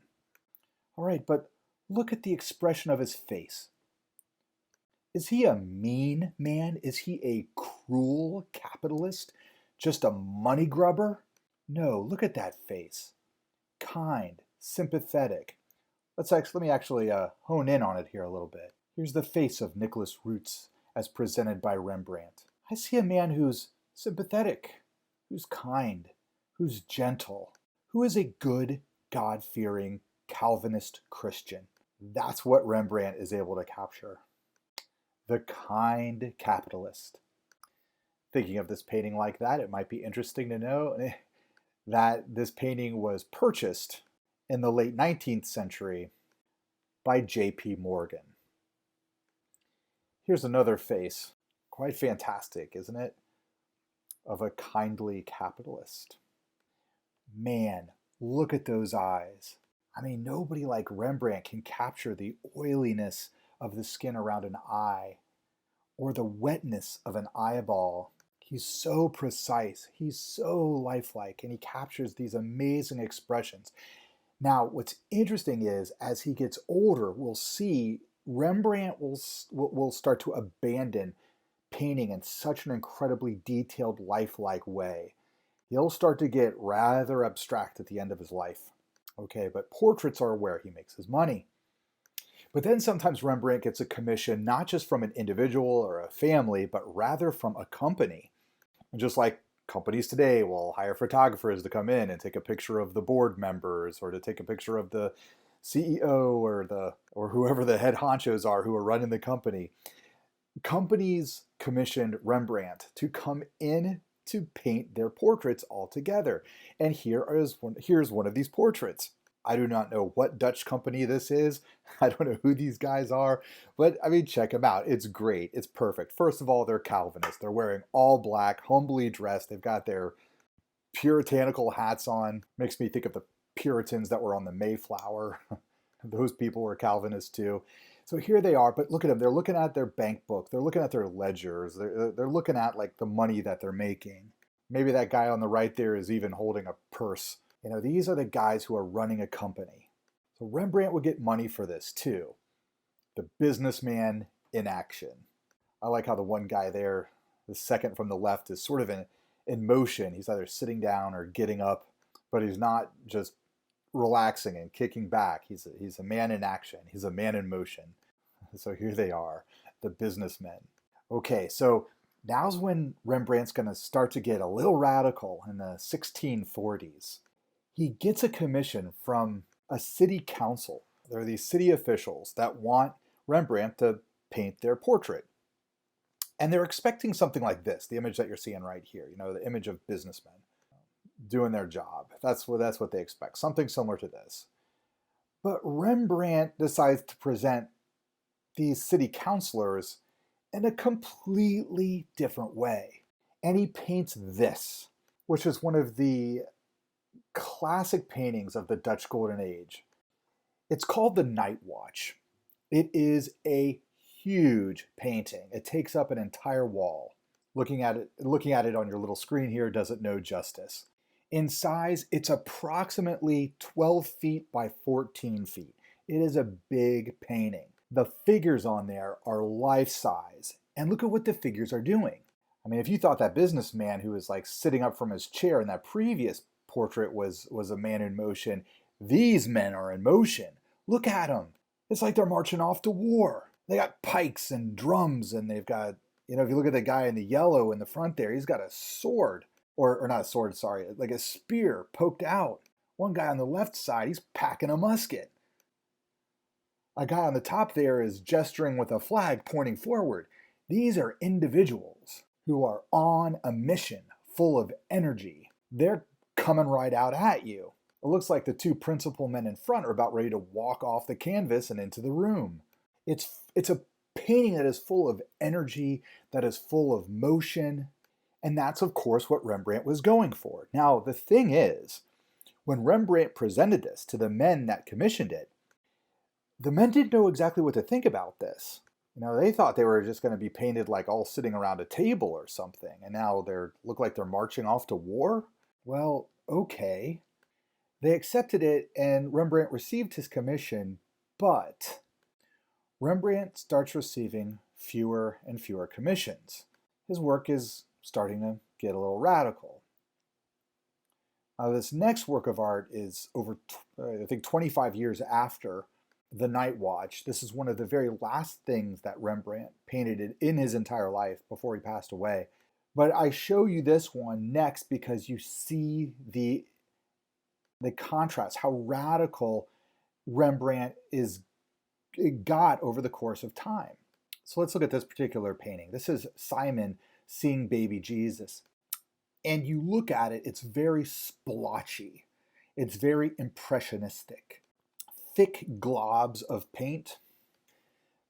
All right, but look at the expression of his face. Is he a mean man? Is he a cruel capitalist? Just a money grubber? No, look at that face. Kind, sympathetic. Let me actually hone in on it here a little bit. Here's the face of Nicholas Roots as presented by Rembrandt. I see a man who's sympathetic, who's kind, who's gentle, who is a good, God-fearing Calvinist Christian. That's what Rembrandt is able to capture. The kind capitalist. Thinking of this painting like that, it might be interesting to know that this painting was purchased in the late 19th century by J.P. Morgan. Here's another face, quite fantastic, isn't it? Of a kindly capitalist. Man, look at those eyes. I mean, nobody like Rembrandt can capture the oiliness of the skin around an eye or the wetness of an eyeball. He's so precise, he's so lifelike, and he captures these amazing expressions. Now, what's interesting is, as he gets older, we'll see Rembrandt will start to abandon painting in such an incredibly detailed, lifelike way. He'll start to get rather abstract at the end of his life. Okay, but portraits are where he makes his money. But then sometimes Rembrandt gets a commission not just from an individual or a family, but rather from a company. And just like companies today will hire photographers to come in and take a picture of the board members, or to take a picture of the CEO or whoever the head honchos are who are running the company. Companies commissioned Rembrandt to come in to paint their portraits all together. And here's one of these portraits. I do not know what Dutch company this is. I don't know who these guys are, but I mean, check them out. It's great. It's perfect. First of all, they're Calvinists. They're wearing all black, humbly dressed. They've got their puritanical hats on. Makes me think of the Puritans that were on the Mayflower. Those people were Calvinists too. So here they are, but look at them. They're looking at their bank book. They're looking at their ledgers. They're looking at like the money that they're making. Maybe that guy on the right there is even holding a purse. These are the guys who are running a company. So Rembrandt would get money for this too. The businessman in action. I like how the one guy there, the second from the left, is sort of in motion. He's either sitting down or getting up, but he's not just relaxing and kicking back. He's a man in action. He's a man in motion. So here they are, the businessmen. Okay, so now's when Rembrandt's going to start to get a little radical in the 1640s. He gets a commission from a city council. There are these city officials that want Rembrandt to paint their portrait. And they're expecting something like this, the image that you're seeing right here, the image of businessmen doing their job. That's what they expect, something similar to this. But Rembrandt decides to present these city councilors in a completely different way. And he paints this, which is one of the classic paintings of the Dutch Golden Age. It's called The Night Watch. It is a huge painting. It takes up an entire wall. Looking at it on your little screen here does it no justice. In size, it's approximately 12 feet by 14 feet. It is a big painting. The figures on there are life size. And look at what the figures are doing. I mean, if you thought that businessman who was like sitting up from his chair in that previous portrait was a man in motion, these men are in motion. Look at them. It's like they're marching off to war. They got pikes and drums, and they've got, if you look at the guy in the yellow in the front there, he's got a sword, or not a sword, sorry, like a spear poked out. One guy on the left side, he's packing a musket. A guy on the top there is gesturing with a flag pointing forward. These are individuals who are on a mission full of energy. They're coming right out at you. It looks like the two principal men in front are about ready to walk off the canvas and into the room. It's a painting that is full of energy, that is full of motion, and that's of course what Rembrandt was going for. Now the thing is, when Rembrandt presented this to the men that commissioned it, the men didn't know exactly what to think about this. They thought they were just going to be painted like all sitting around a table or something, and now they look like they're marching off to war? Well, okay. They accepted it, and Rembrandt received his commission, but Rembrandt starts receiving fewer and fewer commissions. His work is starting to get a little radical. Now, this next work of art is over, I think, 25 years after The Night Watch. This is one of the very last things that Rembrandt painted in his entire life before he passed away. But I show you this one next because you see the contrast, how radical Rembrandt got over the course of time. So let's look at this particular painting. This is Simon seeing baby Jesus. And you look at it, it's very splotchy. It's very impressionistic. Thick globs of paint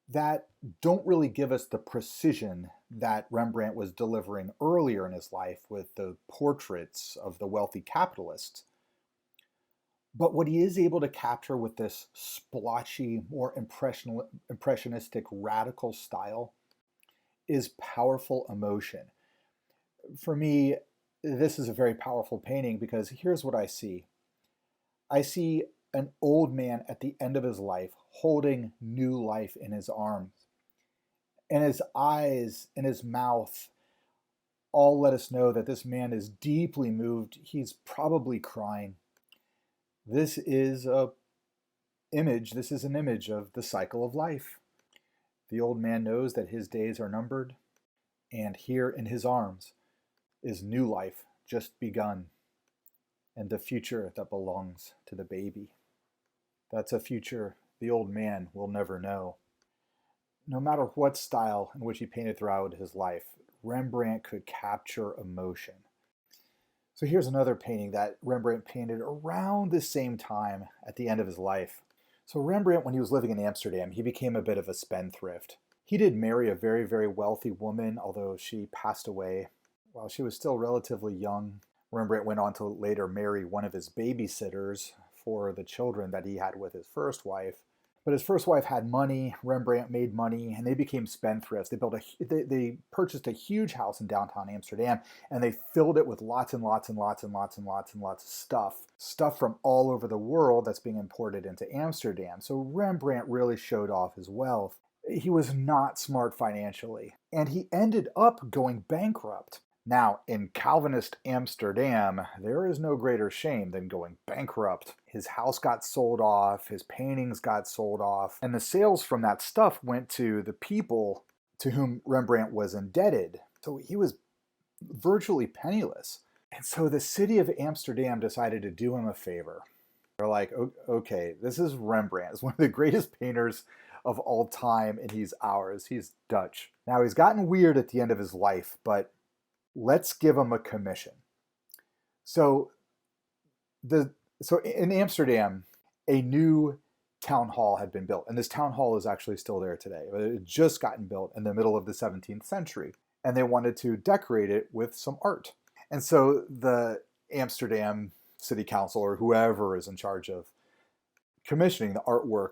that don't really give us the precision that Rembrandt was delivering earlier in his life with the portraits of the wealthy capitalists. But what he is able to capture with this splotchy, more impressionistic, radical style is powerful emotion. For me, this is a very powerful painting because here's what I see. I see an old man at the end of his life holding new life in his arms. And his eyes and his mouth all let us know that this man is deeply moved. He's probably crying. This is an image of the cycle of life. The old man knows that his days are numbered, and here in his arms is new life just begun, and the future that belongs to the baby. That's a future the old man will never know. No matter what style in which he painted throughout his life, Rembrandt could capture emotion. So here's another painting that Rembrandt painted around the same time at the end of his life. So Rembrandt, when he was living in Amsterdam, he became a bit of a spendthrift. He did marry a very, very wealthy woman, although she passed away while she was still relatively young. Rembrandt went on to later marry one of his babysitters for the children that he had with his first wife. But his first wife had money, Rembrandt made money, and they became spendthrifts. They purchased a huge house in downtown Amsterdam, and they filled it with lots and lots and lots and lots and lots and lots of stuff from all over the world that's being imported into Amsterdam. So Rembrandt really showed off his wealth. He was not smart financially, and he ended up going bankrupt. Now, in Calvinist Amsterdam, there is no greater shame than going bankrupt. His house got sold off, his paintings got sold off, and the sales from that stuff went to the people to whom Rembrandt was indebted. So he was virtually penniless. And so the city of Amsterdam decided to do him a favor. They're like, okay, this is Rembrandt. He's one of the greatest painters of all time, and he's ours. He's Dutch. Now, he's gotten weird at the end of his life, but let's give him a commission. So in Amsterdam, a new town hall had been built. And this town hall is actually still there today. It had just gotten built in the middle of the 17th century. And they wanted to decorate it with some art. And so the Amsterdam City Council, or whoever is in charge of commissioning the artwork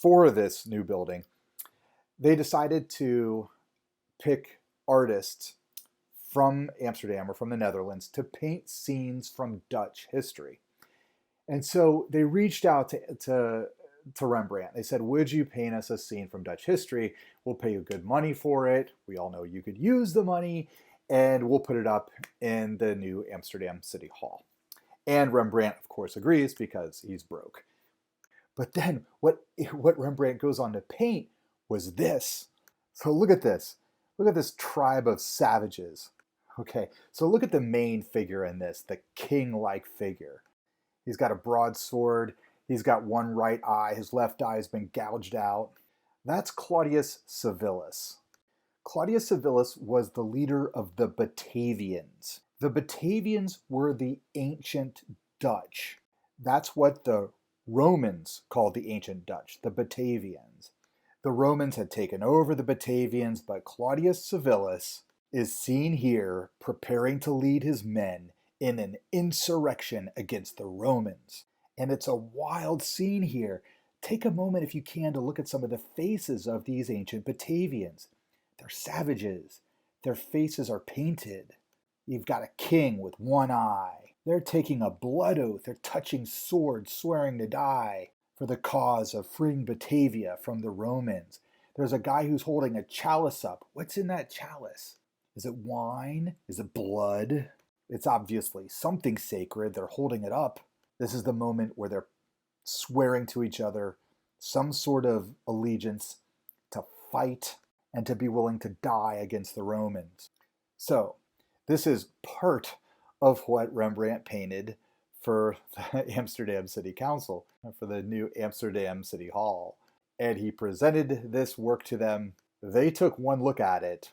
for this new building, they decided to pick artists from Amsterdam or from the Netherlands to paint scenes from Dutch history. And so they reached out to Rembrandt. They said, would you paint us a scene from Dutch history? We'll pay you good money for it. We all know you could use the money, and we'll put it up in the new Amsterdam City Hall. And Rembrandt, of course, agrees because he's broke. But then what Rembrandt goes on to paint was this. So look at this. Look at this tribe of savages. Okay, so look at the main figure in this, the king-like figure. He's got a broadsword. He's got one right eye. His left eye has been gouged out. That's Claudius Civilis. Claudius Civilis was the leader of the Batavians. The Batavians were the ancient Dutch. That's what the Romans called the ancient Dutch, the Batavians. The Romans had taken over the Batavians, but Claudius Civilis is seen here preparing to lead his men in an insurrection against the Romans. And it's a wild scene here. Take a moment, if you can, to look at some of the faces of these ancient Batavians. They're savages. Their faces are painted. You've got a king with one eye. They're taking a blood oath. They're touching swords, swearing to die for the cause of freeing Batavia from the Romans. There's a guy who's holding a chalice up. What's in that chalice? Is it wine? Is it blood? It's obviously something sacred. They're holding it up. This is the moment where they're swearing to each other some sort of allegiance to fight and to be willing to die against the Romans. So this is part of what Rembrandt painted for the Amsterdam City Council, for the new Amsterdam City Hall. And he presented this work to them. They took one look at it,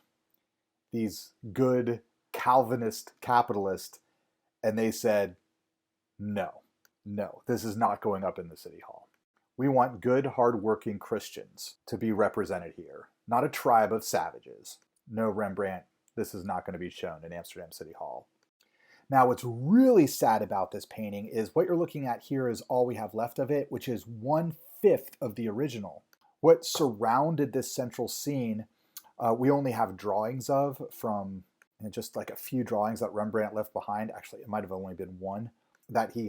these good Calvinist capitalists, and they said, no, this is not going up in the City Hall. We want good, hardworking Christians to be represented here, not a tribe of savages. No, Rembrandt, this is not going to be shown in Amsterdam City Hall. Now, what's really sad about this painting is what you're looking at here is all we have left of it, which is 1/5 of the original. What surrounded this central scene, we only have drawings of from just like a few drawings that Rembrandt left behind. Actually, it might have only been one that he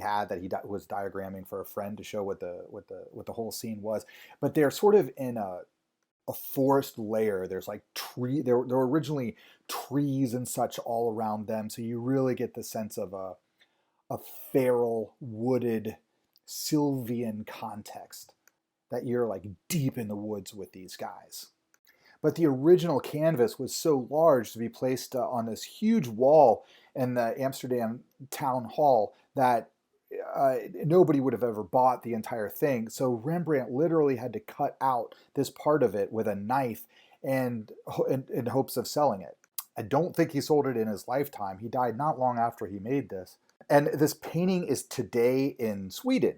was diagramming for a friend to show what the whole scene was. But they're sort of in a forest layer. There's like there were originally trees and such all around them, so you really get the sense of a feral, wooded, Sylvian context, that you're like deep in the woods with these guys. But the original canvas was so large to be placed on this huge wall in the Amsterdam Town Hall that nobody would have ever bought the entire thing. So Rembrandt literally had to cut out this part of it with a knife and in hopes of selling it. I don't think he sold it in his lifetime. He died not long after he made this. And this painting is today in Sweden.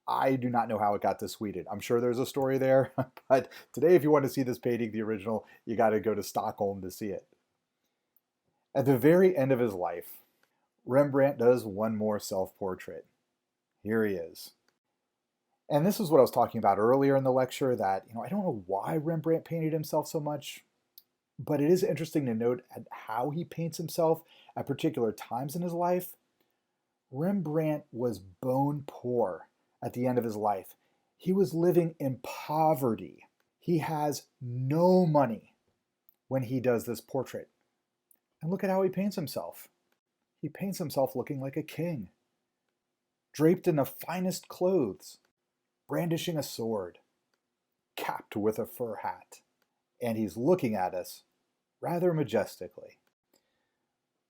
I do not know how it got to Sweden. I'm sure there's a story there, but today if you want to see this painting, the original, you got to go to Stockholm to see it. At the very end of his life, Rembrandt does one more self-portrait. Here he is. And this is what I was talking about earlier in the lecture, that I don't know why Rembrandt painted himself so much, but it is interesting to note at how he paints himself at particular times in his life. Rembrandt was bone poor at the end of his life. He was living in poverty. He has no money when he does this portrait. And look at how he paints himself. He paints himself looking like a king, draped in the finest clothes, brandishing a sword, capped with a fur hat. And he's looking at us rather majestically.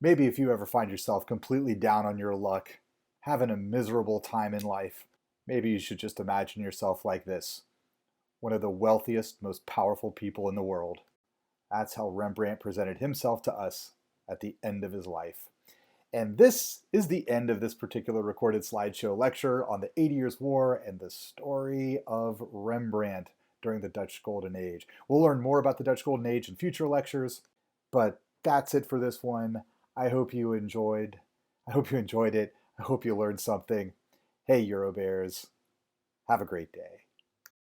Maybe if you ever find yourself completely down on your luck, having a miserable time in life, maybe you should just imagine yourself like this, one of the wealthiest, most powerful people in the world. That's how Rembrandt presented himself to us at the end of his life. And this is the end of this particular recorded slideshow lecture on the 80 Years' War and the story of Rembrandt during the Dutch Golden Age. We'll learn more about the Dutch Golden Age in future lectures, but that's it for this one. I hope you enjoyed. I hope you enjoyed it. I hope you learned something. Hey, Eurobears, have a great day.